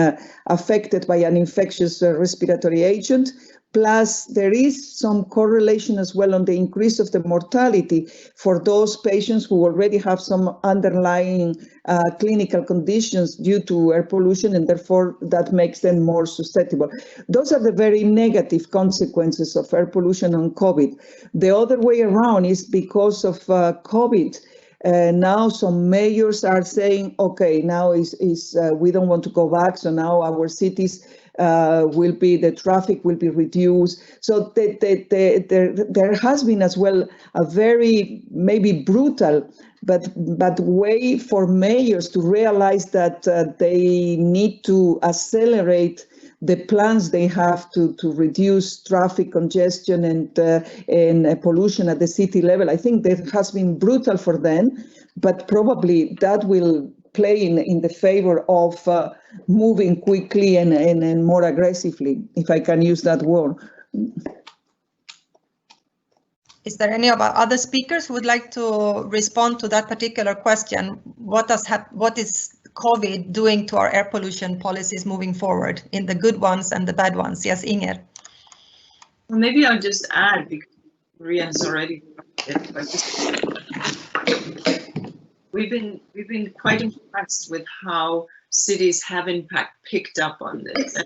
affected by an infectious respiratory agent. Plus, there is some correlation as well on the increase of the mortality for those patients who already have some underlying clinical conditions due to air pollution, and therefore that makes them more susceptible. Those are the very negative consequences of air pollution on COVID. The other way around is because of COVID. Now some mayors are saying, okay, now we don't want to go back, so now our cities the traffic will be reduced. So there has been as well a very maybe brutal but way for mayors to realize that they need to accelerate the plans they have to reduce traffic congestion and pollution at the city level. I think that has been brutal for them, but probably that will play in the favor of moving quickly and more aggressively, if I can use that word. Is there any of our other speakers who would like to respond to that particular question? What is COVID doing to our air pollution policies moving forward, in the good ones and the bad ones? Yes, Inger. Well, maybe I'll just add, because Maria has already we've been quite impressed with how cities have in fact picked up on this,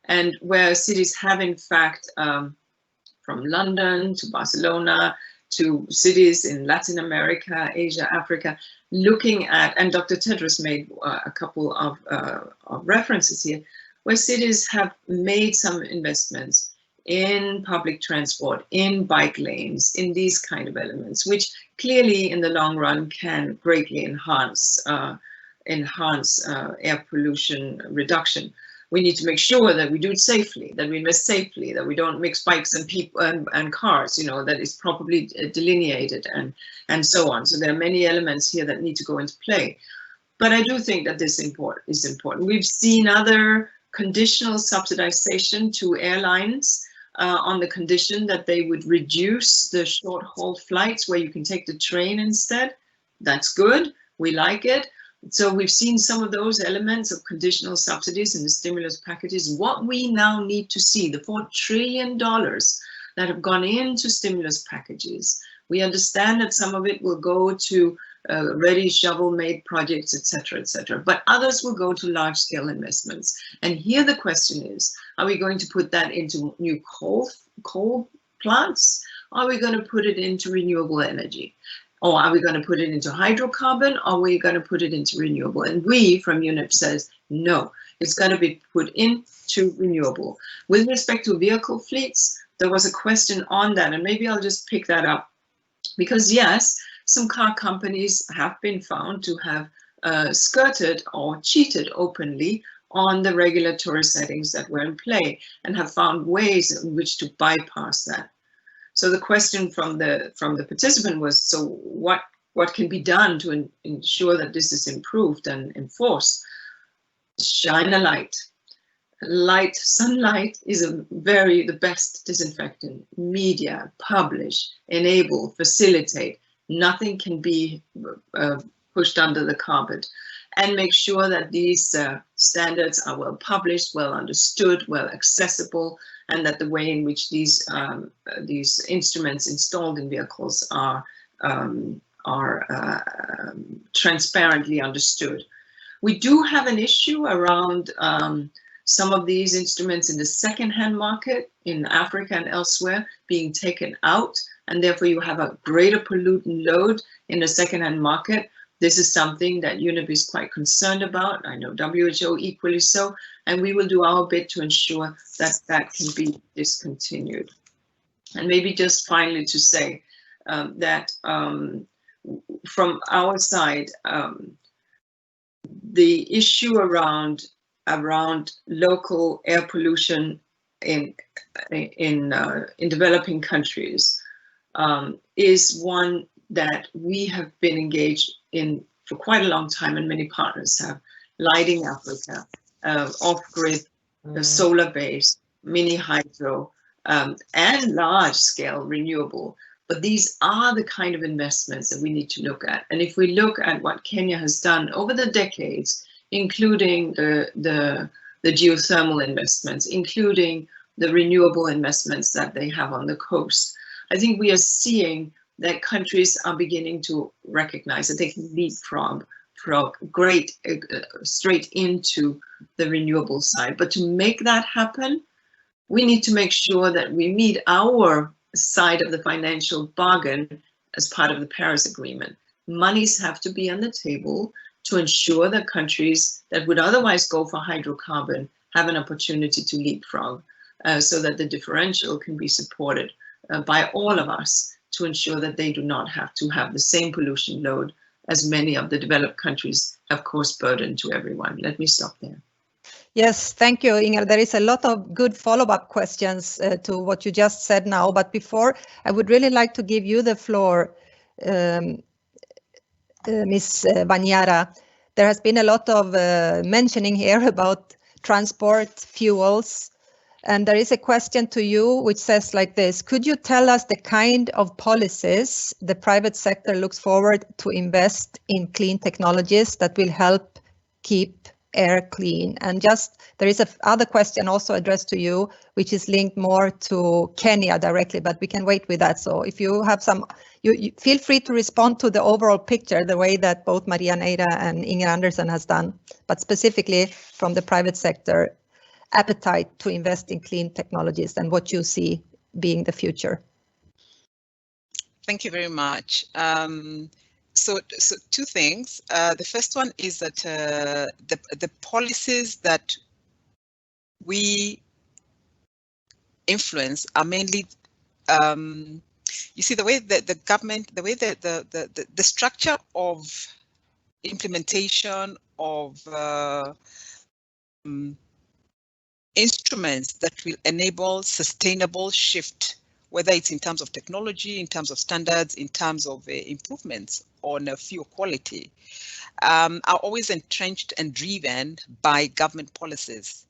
and where cities have in fact from London to Barcelona to cities in Latin America, Asia, Africa, looking at, and Dr. Tedros made a couple of references here, where cities have made some investments in public transport, in bike lanes, in these kind of elements, which clearly in the long run can greatly enhance air pollution reduction. We need to make sure that we do it safely, that we invest safely, that we don't mix bikes and people and cars, you know, that is properly delineated and so on. So there are many elements here that need to go into play. But I do think that this is important. We've seen other conditional subsidization to airlines on the condition that they would reduce the short haul flights where you can take the train instead. That's good. We like it. So we've seen some of those elements of conditional subsidies in the stimulus packages. What we now need to see, the $4 trillion that have gone into stimulus packages, we understand that some of it will go to ready shovel-made projects, etc., but others will go to large-scale investments. And here the question is, are we going to put that into new coal plants? Are we going to put it into renewable energy? Or are we going to put it into hydrocarbon? Or are we going to put it into renewable? And we from UNEP says, no, it's going to be put into renewable. With respect to vehicle fleets, there was a question on that, and maybe I'll just pick that up. Because yes, some car companies have been found to have skirted or cheated openly on the regulatory settings that were in play and have found ways in which to bypass that. So the question from the participant was, so what can be done to ensure that this is improved and enforced? Shine a light. Sunlight is the best disinfectant. Media, publish, enable, facilitate. Nothing can be pushed under the carpet. And make sure that these standards are well published, well understood, well accessible, and that the way in which these instruments installed in vehicles are transparently understood. We do have an issue around some of these instruments in the second-hand market in Africa and elsewhere being taken out, and therefore you have a greater pollutant load in the second-hand market. This is something that UNEP is quite concerned about. I know WHO equally so, and we will do our bit to ensure that that can be discontinued. And maybe just finally to say that from our side, the issue around local air pollution in developing countries is one that we have been engaged in for quite a long time, and many partners have. Lighting Africa, off-grid, solar-based, mini hydro, and large-scale renewable. But these are the kind of investments that we need to look at. And if we look at what Kenya has done over the decades, including the geothermal investments, including the renewable investments that they have on the coast, I think we are seeing that countries are beginning to recognize that they can leapfrog straight into the renewable side. But to make that happen, we need to make sure that we meet our side of the financial bargain as part of the Paris Agreement. Monies have to be on the table to ensure that countries that would otherwise go for hydrocarbon have an opportunity to leapfrog, so that the differential can be supported by all of us to ensure that they do not have to have the same pollution load as many of the developed countries have caused burden to everyone. Let me stop there. Yes, thank you, Inger. There is a lot of good follow-up questions to what you just said now. But before, I would really like to give you the floor, Ms. Banyara. There has been a lot of mentioning here about transport, fuels. And there is a question to you which says like this: could you tell us the kind of policies the private sector looks forward to invest in clean technologies that will help keep air clean? And just there is a other question also addressed to you, which is linked more to Kenya directly, but we can wait with that. So if you have some, you feel free to respond to the overall picture, the way that both Maria Neira and Inger Andersen has done, but specifically from the private sector appetite to invest in clean technologies and what you see being the future. Thank you very much. So two things. The first one is that the policies that we influence are mainly, you see, the way that the government, the way that the structure of implementation of instruments that will enable sustainable shift, whether it's in terms of technology, in terms of standards, in terms of improvements on fuel quality, are always entrenched and driven by government policies.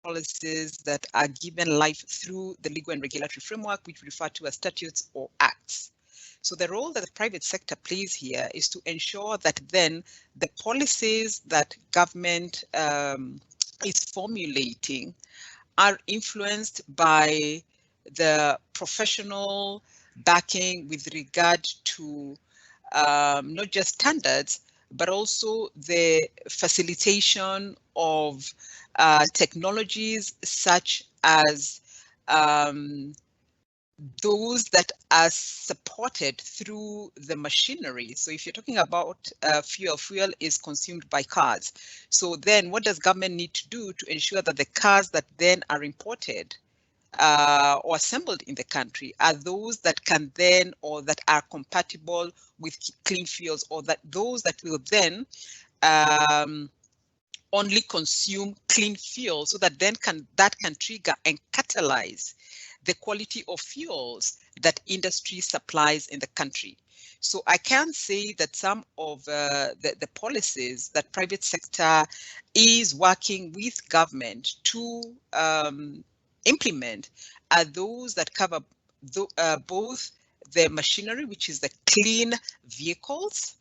Policies that are given life through the legal and regulatory framework, which we refer to as statutes or acts. So the role that the private sector plays here is to ensure that then the policies that government is formulating are influenced by the professional backing with regard to not just standards, but also the facilitation of technologies such as those that are supported through the machinery. So if you're talking about fuel is consumed by cars. So then what does government need to do to ensure that the cars that then are imported or assembled in the country are those that can then, or that are compatible with clean fuels, or that those that will then only consume clean fuel, so that then can trigger and catalyze the quality of fuels that industry supplies in the country. So I can say that some of the policies that private sector is working with government to implement are those that cover both the machinery, which is the clean vehicles,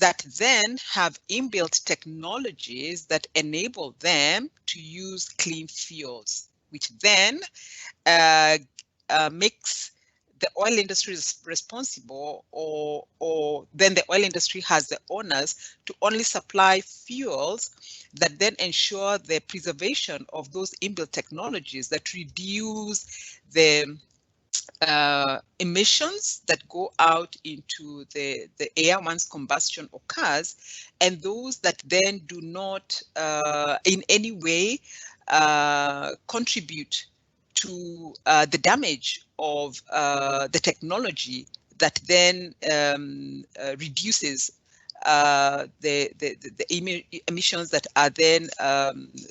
that then have inbuilt technologies that enable them to use clean fuels, which then makes the oil industry responsible, or then the oil industry has the onus to only supply fuels that then ensure the preservation of those inbuilt technologies that reduce the emissions that go out into the air once combustion occurs, and those that then do not in any way contribute to the damage of the technology that then reduces the emissions that are then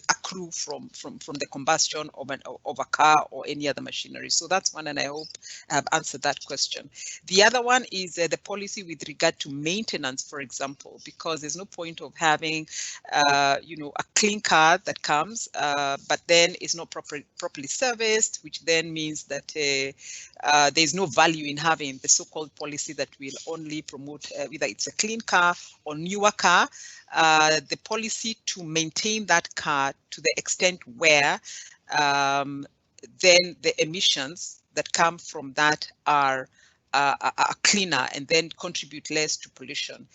accrue from the combustion of a car or any other machinery. So that's one, and I hope I have answered that question. The other one is the policy with regard to maintenance, for example, because there's no point of having a clean car that comes, but then it's not properly serviced, which then means that there's no value in having the so-called policy that will only promote whether it's a clean car or newer car, the policy to maintain that car to the extent where then the emissions that come from that are cleaner and then contribute less to pollution.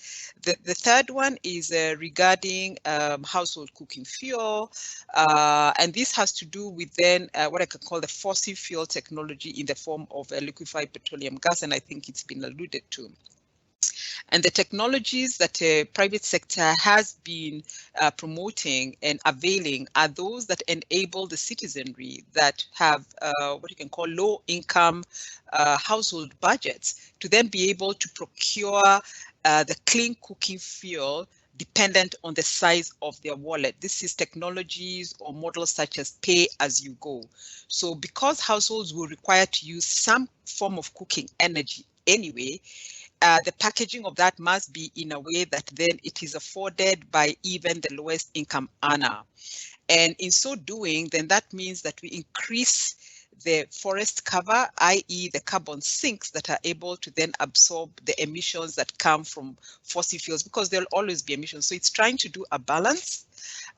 The third one is regarding household cooking fuel, and this has to do with then what I can call the fossil fuel technology in the form of liquefied petroleum gas, and I think it's been alluded to. And the technologies that the private sector has been promoting and availing are those that enable the citizenry that have what you can call low income household budgets to then be able to procure the clean cooking fuel dependent on the size of their wallet. This is technologies or models such as pay as you go. So because households will require to use some form of cooking energy anyway, the packaging of that must be in a way that then it is afforded by even the lowest income earner. And in so doing, then that means that we increase the forest cover, i.e. the carbon sinks that are able to then absorb the emissions that come from fossil fuels, because there'll always be emissions. So it's trying to do a balance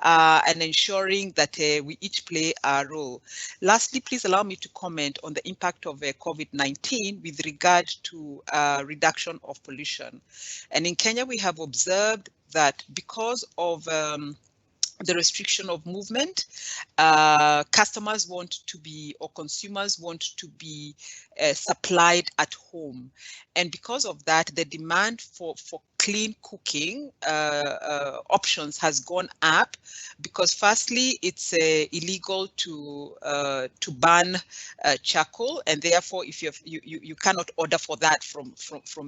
and ensuring that we each play our role. Lastly, please allow me to comment on the impact of COVID-19 with regard to reduction of pollution. And in Kenya, we have observed that because of the restriction of movement, customers want to be, or consumers want to be supplied at home. And because of that, the demand for clean cooking options has gone up, because firstly, it's illegal to burn charcoal, and therefore, if you cannot order for that from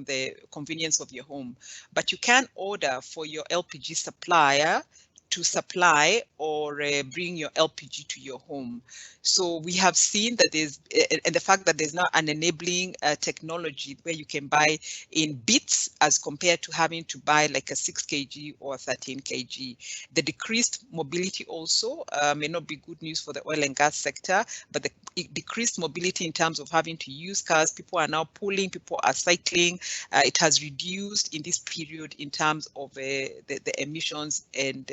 the convenience of your home, but you can order for your LPG supplier to supply or bring your LPG to your home. So we have seen that there's, and the fact that there's now an enabling technology where you can buy in bits as compared to having to buy like a 6 kg or 13 kg. The decreased mobility also may not be good news for the oil and gas sector, but the decreased mobility in terms of having to use cars, people are now pulling, people are cycling. It has reduced in this period in terms of the emissions and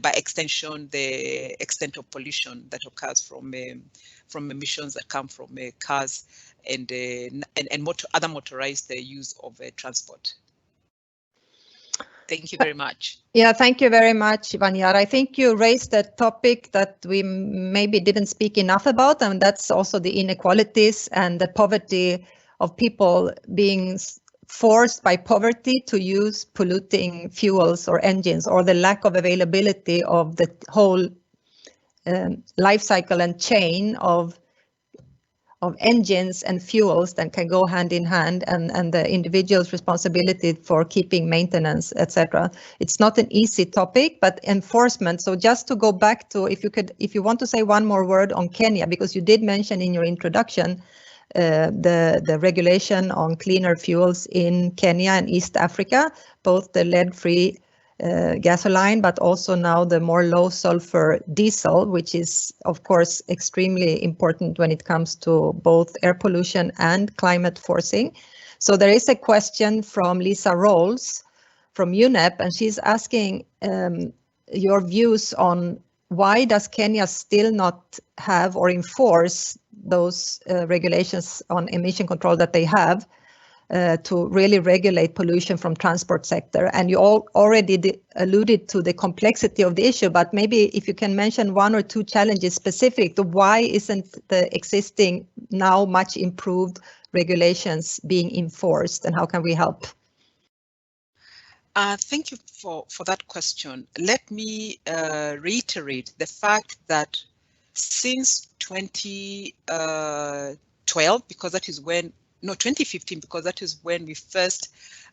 by extension, the extent of pollution that occurs from emissions that come from cars and other motorized use of transport. Thank you very much. Yeah, thank you very much, Vanyar. I think you raised a topic that we maybe didn't speak enough about, and that's also the inequalities and the poverty of people being forced by poverty to use polluting fuels or engines, or the lack of availability of the whole life cycle and chain of engines and fuels that can go hand in hand, and the individual's responsibility for keeping maintenance, etc. It's not an easy topic, but enforcement. So just to go back to, if you want to say one more word on Kenya, because you did mention in your introduction the regulation on cleaner fuels in Kenya and East Africa, both the lead-free gasoline, but also now the more low sulfur diesel, which is of course extremely important when it comes to both air pollution and climate forcing. So there is a question from Lisa Rolls from UNEP, and she's asking your views on why does Kenya still not have or enforce those regulations on emission control that they have to really regulate pollution from transport sector. And you all already alluded to the complexity of the issue, but maybe if you can mention one or two challenges specific to why isn't the existing now much improved regulations being enforced, and how can we help? Thank you for that question. Let me reiterate the fact that since 2012, because that is when, no, 2015, because that is when we first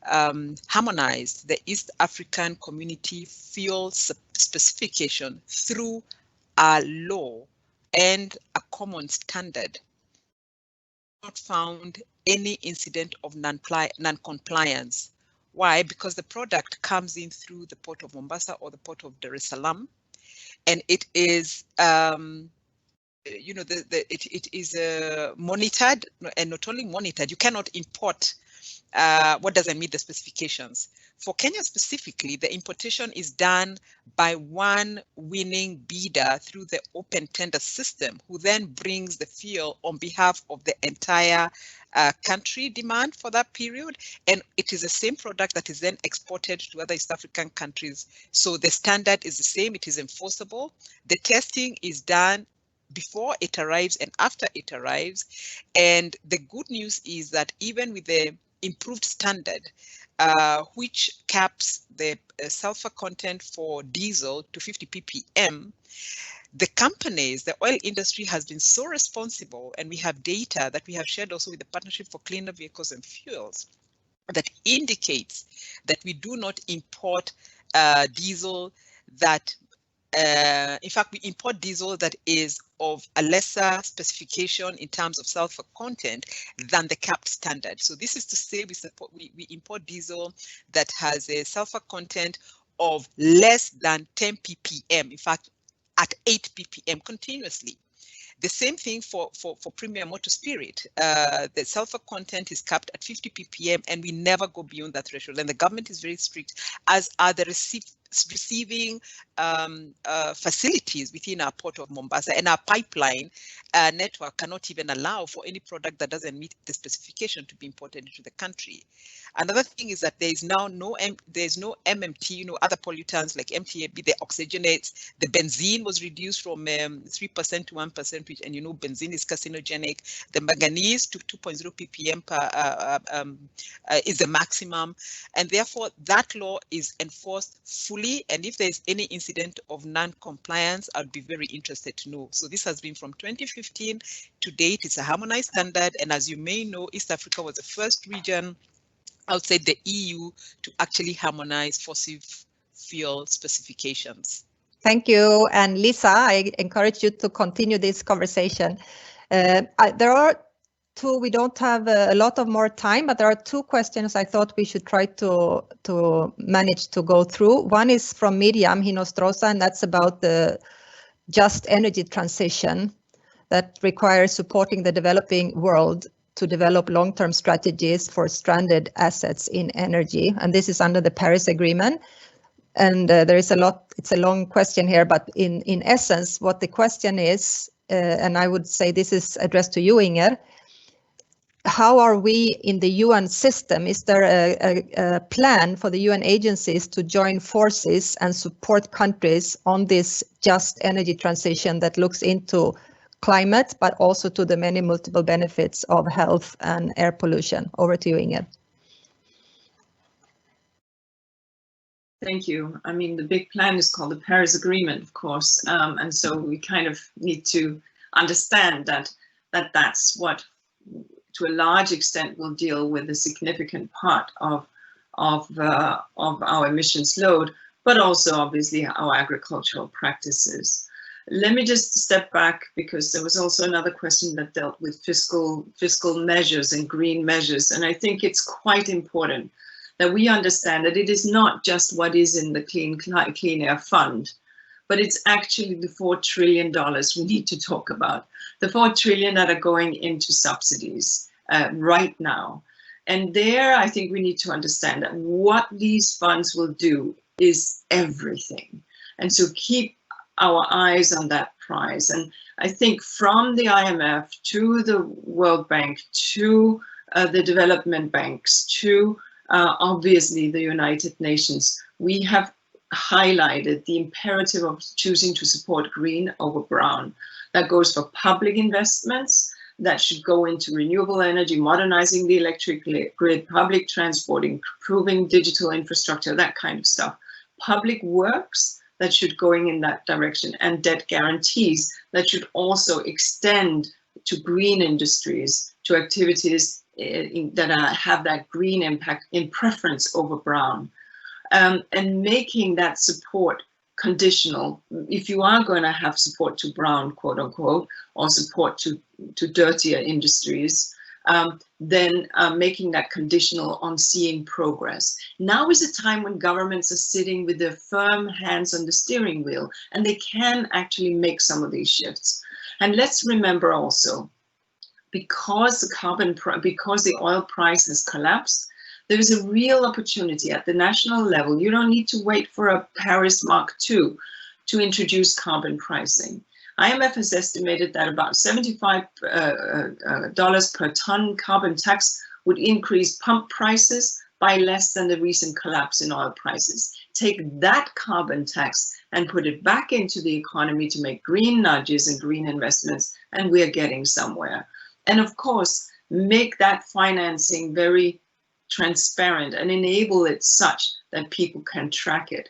harmonized the East African Community Fuel Specification through a law and a common standard. Not found any incident of non-compliance. Why? Because the product comes in through the port of Mombasa or the port of Dar es Salaam, and it is it is monitored, and not only monitored, you cannot import what doesn't meet the specifications. For Kenya specifically, the importation is done by one winning bidder through the open tender system, who then brings the fuel on behalf of the entire country demand for that period. And it is the same product that is then exported to other East African countries. So the standard is the same, it is enforceable. The testing is done before it arrives and after it arrives. And the good news is that even with the improved standard, which caps the sulfur content for diesel to 50 ppm, the companies, the oil industry has been so responsible, and we have data that we have shared also with the Partnership for Cleaner Vehicles and Fuels that indicates that we do not import diesel that in fact, we import diesel that is of a lesser specification in terms of sulfur content than the capped standard. So this is to say we import diesel that has a sulfur content of less than 10 ppm, in fact, at 8 ppm continuously. The same thing for premium motor spirit. The sulfur content is capped at 50 ppm, and we never go beyond that threshold. And the government is very strict, as are the receiving facilities within our port of Mombasa, and our pipeline network cannot even allow for any product that doesn't meet the specification to be imported into the country. Another thing is that there is now no MMT, other pollutants like MTAB, the oxygenates. The benzene was reduced from 3% to 1%, which, and benzene is carcinogenic. The manganese to 2.0 ppm per is the maximum, and therefore that law is enforced fully. And if there is any incident of non-compliance, I'd be very interested to know. So this has been from 2015 to date. It's a harmonized standard, and as you may know, East Africa was the first region outside the EU to actually harmonize fossil fuel specifications. Thank you. And Lisa, I encourage you to continue this conversation. There are two, we don't have a lot of more time, but there are two questions I thought we should try to manage to go through. One is from Miriam Hinostrosa, and that's about the just energy transition that requires supporting the developing world to develop long-term strategies for stranded assets in energy. And this is under the Paris Agreement. And there is a lot, it's a long question here, but in essence, what the question is, and I would say this is addressed to you, Inger, how are we in the UN system? Is there a plan for the UN agencies to join forces and support countries on this just energy transition that looks into climate, but also to the many multiple benefits of health and air pollution? Over to you, Inger. Thank you. I mean, the big plan is called the Paris Agreement, of course, and so we kind of need to understand that's what, to a large extent, will deal with a significant part of our emissions load, but also obviously our agricultural practices. Let me just step back, because there was also another question that dealt with fiscal measures and green measures, and I think it's quite important that we understand that it is not just what is in the Clean Air Fund, but it's actually the $4 trillion we need to talk about. The $4 trillion that are going into subsidies right now. And there, I think we need to understand that what these funds will do is everything. And so keep our eyes on that prize. And I think from the IMF to the World Bank to the development banks to obviously the United Nations, we have highlighted the imperative of choosing to support green over brown. That goes for public investments that should go into renewable energy, modernizing the electric grid, public transport, improving digital infrastructure, that kind of stuff. Public works that should going in that direction, and debt guarantees that should also extend to green industries, to activities that have that green impact in preference over brown, and making that support conditional. If you are going to have support to brown, quote unquote, or support to dirtier industries, then making that conditional on seeing progress. Now is a time when governments are sitting with their firm hands on the steering wheel, and they can actually make some of these shifts. And let's remember also, because the oil price has collapsed, there is a real opportunity at the national level. You don't need to wait for a Paris Mark II to introduce carbon pricing. IMF has estimated that about $75 per ton carbon tax would increase pump prices by less than the recent collapse in oil prices. Take that carbon tax and put it back into the economy to make green nudges and green investments, and we're getting somewhere. And of course, make that financing very transparent and enable it such that people can track it.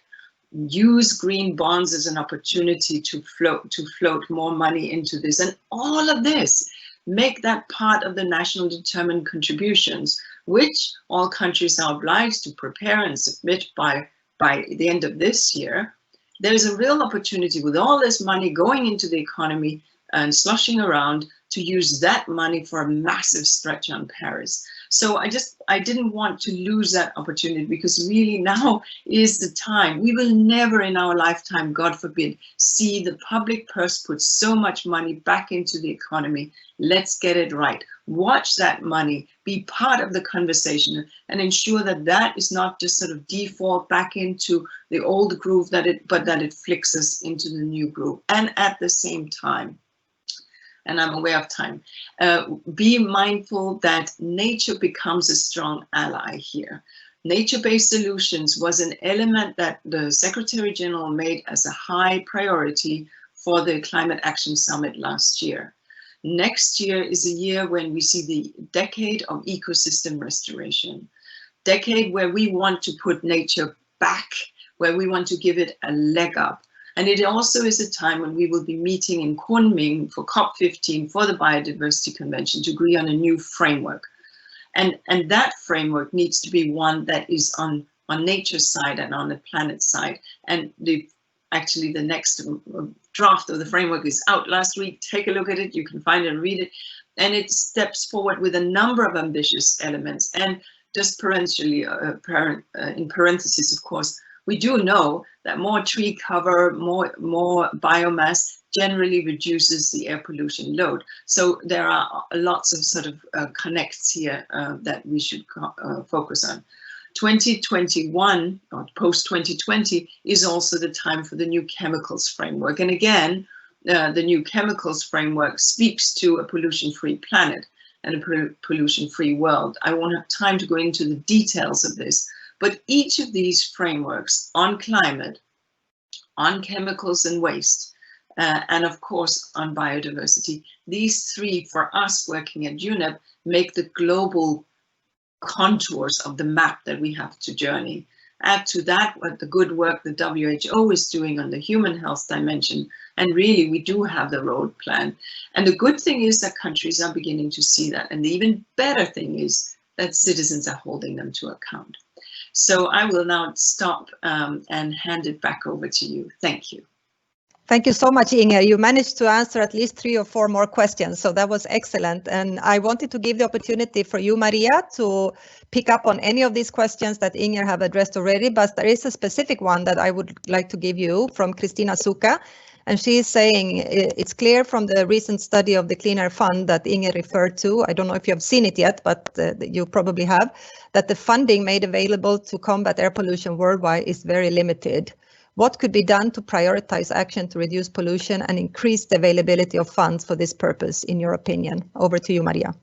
Use green bonds as an opportunity to float more money into this, and all of this, make that part of the national determined contributions, which all countries are obliged to prepare and submit by the end of this year. There's a real opportunity with all this money going into the economy and sloshing around to use that money for a massive stretch on Paris. So I didn't want to lose that opportunity, because really now is the time. We will never in our lifetime, God forbid, see the public purse put so much money back into the economy. Let's get it right. Watch that money, be part of the conversation, and ensure that that is not just sort of default back into the old groove, but that it flicks us into the new groove. And at the same time, and I'm aware of time, be mindful that nature becomes a strong ally here. Nature-based solutions was an element that the Secretary General made as a high priority for the Climate Action Summit last year. Next year is a year when we see the decade of ecosystem restoration, decade where we want to put nature back, where we want to give it a leg up. And it also is a time when we will be meeting in Kunming for COP15 for the Biodiversity Convention to agree on a new framework. And that framework needs to be one that is on nature's side and on the planet's side. And actually the next draft of the framework is out last week. Take a look at it. You can find it and read it. And it steps forward with a number of ambitious elements. And just parentially, in parentheses, of course, we do know that more tree cover, more biomass generally reduces the air pollution load. So there are lots of sort of connects here that we should focus on. 2021 or post 2020 is also the time for the new chemicals framework. And again, the new chemicals framework speaks to a pollution-free planet and a pollution-free world. I won't have time to go into the details of this, but each of these frameworks on climate, on chemicals and waste, and of course on biodiversity, these three for us working at UNEP make the global contours of the map that we have to journey. Add to that what the good work the WHO is doing on the human health dimension, and really we do have the road plan. And the good thing is that countries are beginning to see that, and the even better thing is that citizens are holding them to account. So I will now stop and hand it back over to you. Thank you. Thank you so much, Inger. You managed to answer at least 3 or 4 more questions, so that was excellent. And I wanted to give the opportunity for you, Maria, to pick up on any of these questions that Inger have addressed already, but there is a specific one that I would like to give you from Christina Suka. And she is saying, it's clear from the recent study of the Clean Air Fund that Inger referred to, I don't know if you have seen it yet, but you probably have, that the funding made available to combat air pollution worldwide is very limited. What could be done to prioritize action to reduce pollution and increase the availability of funds for this purpose, in your opinion? Over to you, Maria.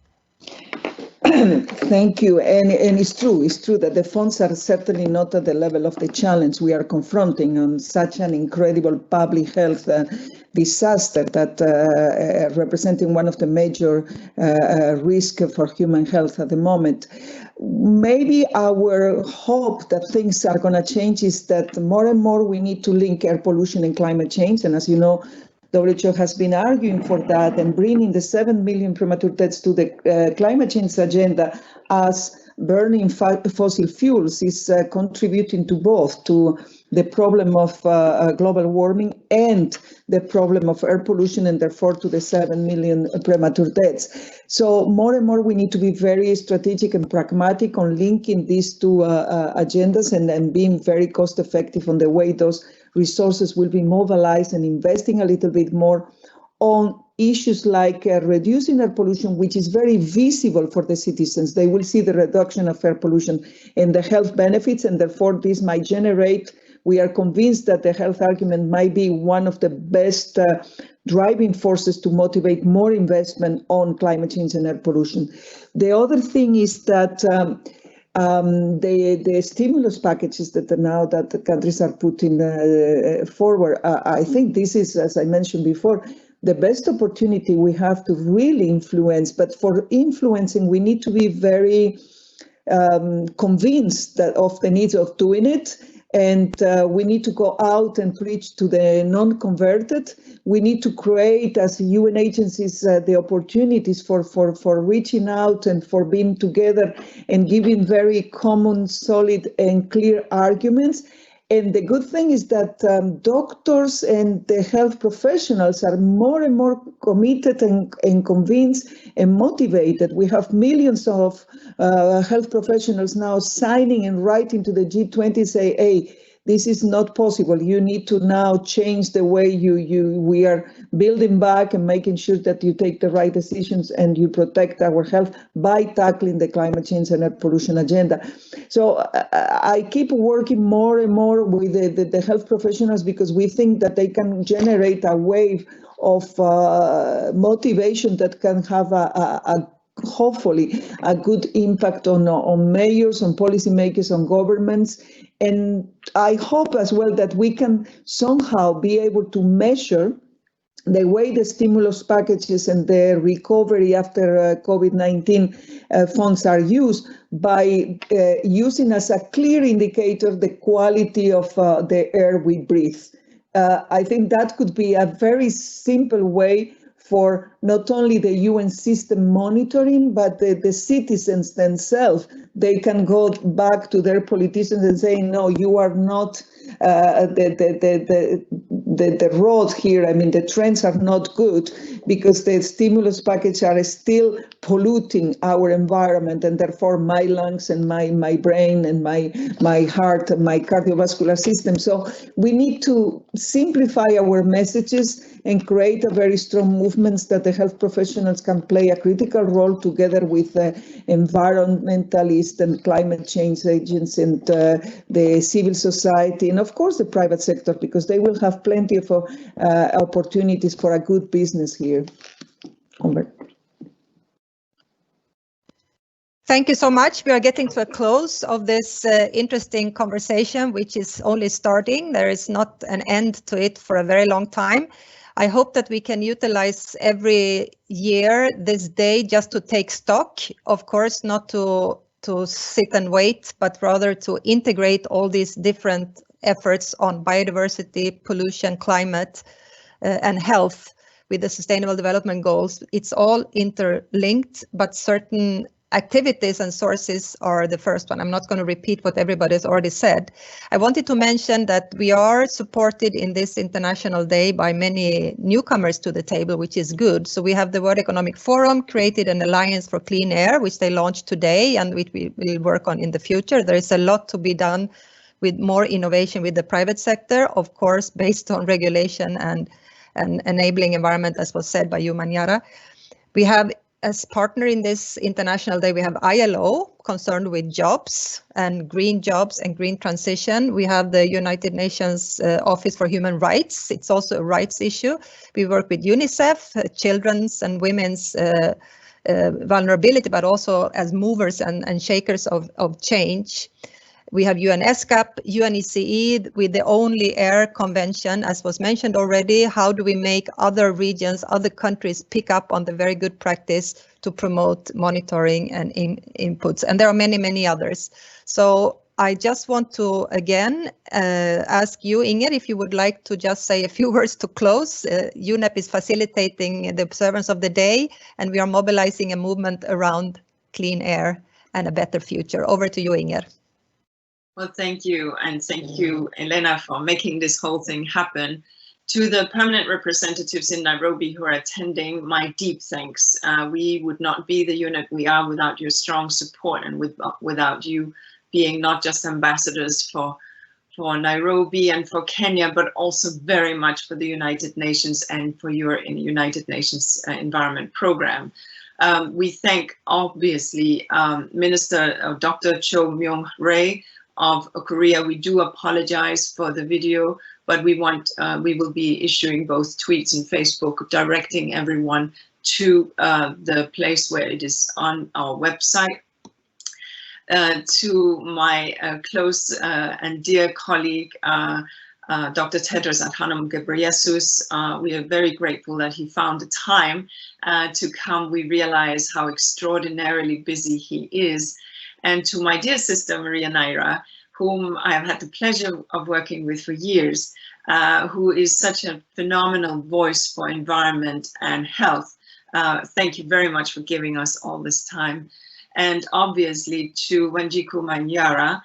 Thank you. And it's true that the funds are certainly not at the level of the challenge we are confronting on such an incredible public health disaster that representing one of the major risks for human health at the moment. Maybe our hope that things are going to change is that more and more we need to link air pollution and climate change. And as you know, WHO has been arguing for that and bringing the 7 million premature deaths to the climate change agenda as burning fossil fuels is contributing to both, to the problem of global warming and the problem of air pollution, and therefore to the 7 million premature deaths. So more and more we need to be very strategic and pragmatic on linking these two agendas and being very cost effective on the way those resources will be mobilized, and investing a little bit more on issues like reducing air pollution, which is very visible for the citizens. They will see the reduction of air pollution and the health benefits, and therefore this might generate, we are convinced that the health argument might be one of the best driving forces to motivate more investment on climate change and air pollution. The other thing is that the stimulus packages that the countries are putting forward, I think this is, as I mentioned before, the best opportunity we have to really influence. But for influencing, we need to be very convinced of the needs of doing it. And we need to go out and preach to the non-converted. We need to create, as UN agencies, the opportunities for reaching out and for being together and giving very common, solid and clear arguments. And the good thing is that doctors and the health professionals are more and more committed and convinced and motivated. We have millions of health professionals now signing and writing to the G20, say, hey, this is not possible. You need to now change the way we are building back and making sure that you take the right decisions and you protect our health by tackling the climate change and air pollution agenda. So I keep working more and more with the health professionals because we think that they can generate a wave of motivation that can have hopefully a good impact on mayors, on policymakers, on governments. And I hope as well that we can somehow be able to measure the way the stimulus packages and the recovery after COVID-19 funds are used by using as a clear indicator the quality of the air we breathe. I think that could be a very simple way for not only the UN system monitoring, but the citizens themselves. They can go back to their politicians and say, no, you are not the road here. I mean, the trends are not good because the stimulus package are still polluting our environment, and therefore my lungs and my brain and my heart and my cardiovascular system. So we need to simplify our messages and create a very strong movements that the health professionals can play a critical role together with environmentalists and climate change agents and the civil society and of course the private sector, because they will have plenty of opportunities for a good business here. Over. Thank you so much. We are getting to a close of this interesting conversation, which is only starting. There is not an end to it for a very long time. I hope that we can utilize every year this day just to take stock, of course, not to sit and wait, but rather to integrate all these different efforts on biodiversity, pollution, climate, and health with the Sustainable Development Goals. It's all interlinked, but certain activities and sources are the first one. I'm not going to repeat what everybody has already said. I wanted to mention that we are supported in this International Day by many newcomers to the table, which is good. So we have the World Economic Forum created an Alliance for Clean Air, which they launched today and which we will work on in the future. There is a lot to be done with more innovation with the private sector, of course, based on regulation and enabling environment, as was said by you, Manyara. We have as partner in this International Day, we have ILO concerned with jobs and green transition. We have the United Nations Office for Human Rights. It's also a rights issue. We work with UNICEF, children's and women's vulnerability, but also as movers and shakers of change. We have UNESCAP, UNECE with the Only Air Convention, as was mentioned already. How do we make other regions, other countries pick up on the very good practice to promote monitoring and inputs? And there are many, many others. So I just want to again ask you, Inger, if you would like to just say a few words to close. UNEP is facilitating the observance of the day, and we are mobilizing a movement around clean air and a better future. Over to you, Inger. Well, thank you. And thank you, Elena, for making this whole thing happen. To the permanent representatives in Nairobi who are attending, my deep thanks. We would not be the UNEP we are without your strong support and without you being not just ambassadors for Nairobi and for Kenya, but also very much for the United Nations and for your United Nations Environment Program. We thank, obviously, Minister Dr. Cho Myong-Rae of Korea. We do apologize for the video, but we will be issuing both tweets and Facebook directing everyone to the place where it is on our website. To my close and dear colleague, Dr. Tedros Adhanom Ghebreyesus, we are very grateful that he found the time to come. We realize how extraordinarily busy he is. And to my dear sister, Maria Naira, whom I have had the pleasure of working with for years, who is such a phenomenal voice for environment and health. Thank you very much for giving us all this time. and obviously to Wanjiku Manyara,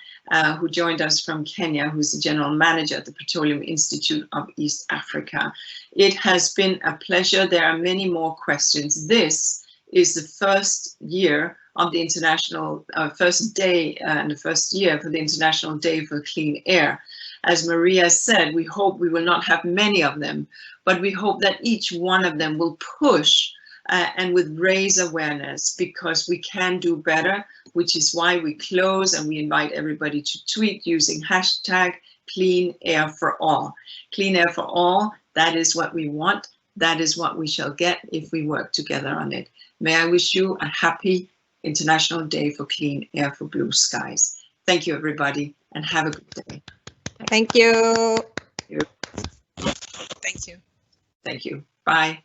who joined us from Kenya, who's the General Manager at the Petroleum Institute of East Africa. It has been a pleasure. There are many more questions. This is the first year of the international, first day and the first year for the International Day for Clean Air. As Maria said, we hope we will not have many of them, but we hope that each one of them will push and with raise awareness, because we can do better, which is why we close and we invite everybody to tweet using hashtag Clean Air for All. Clean Air for All, that is what we want. That is what we shall get if we work together on it. May I wish you a happy International Day for Clean Air for Blue Skies. Thank you, everybody, and have a good day. Thank you. Thank you. Thank you. Bye.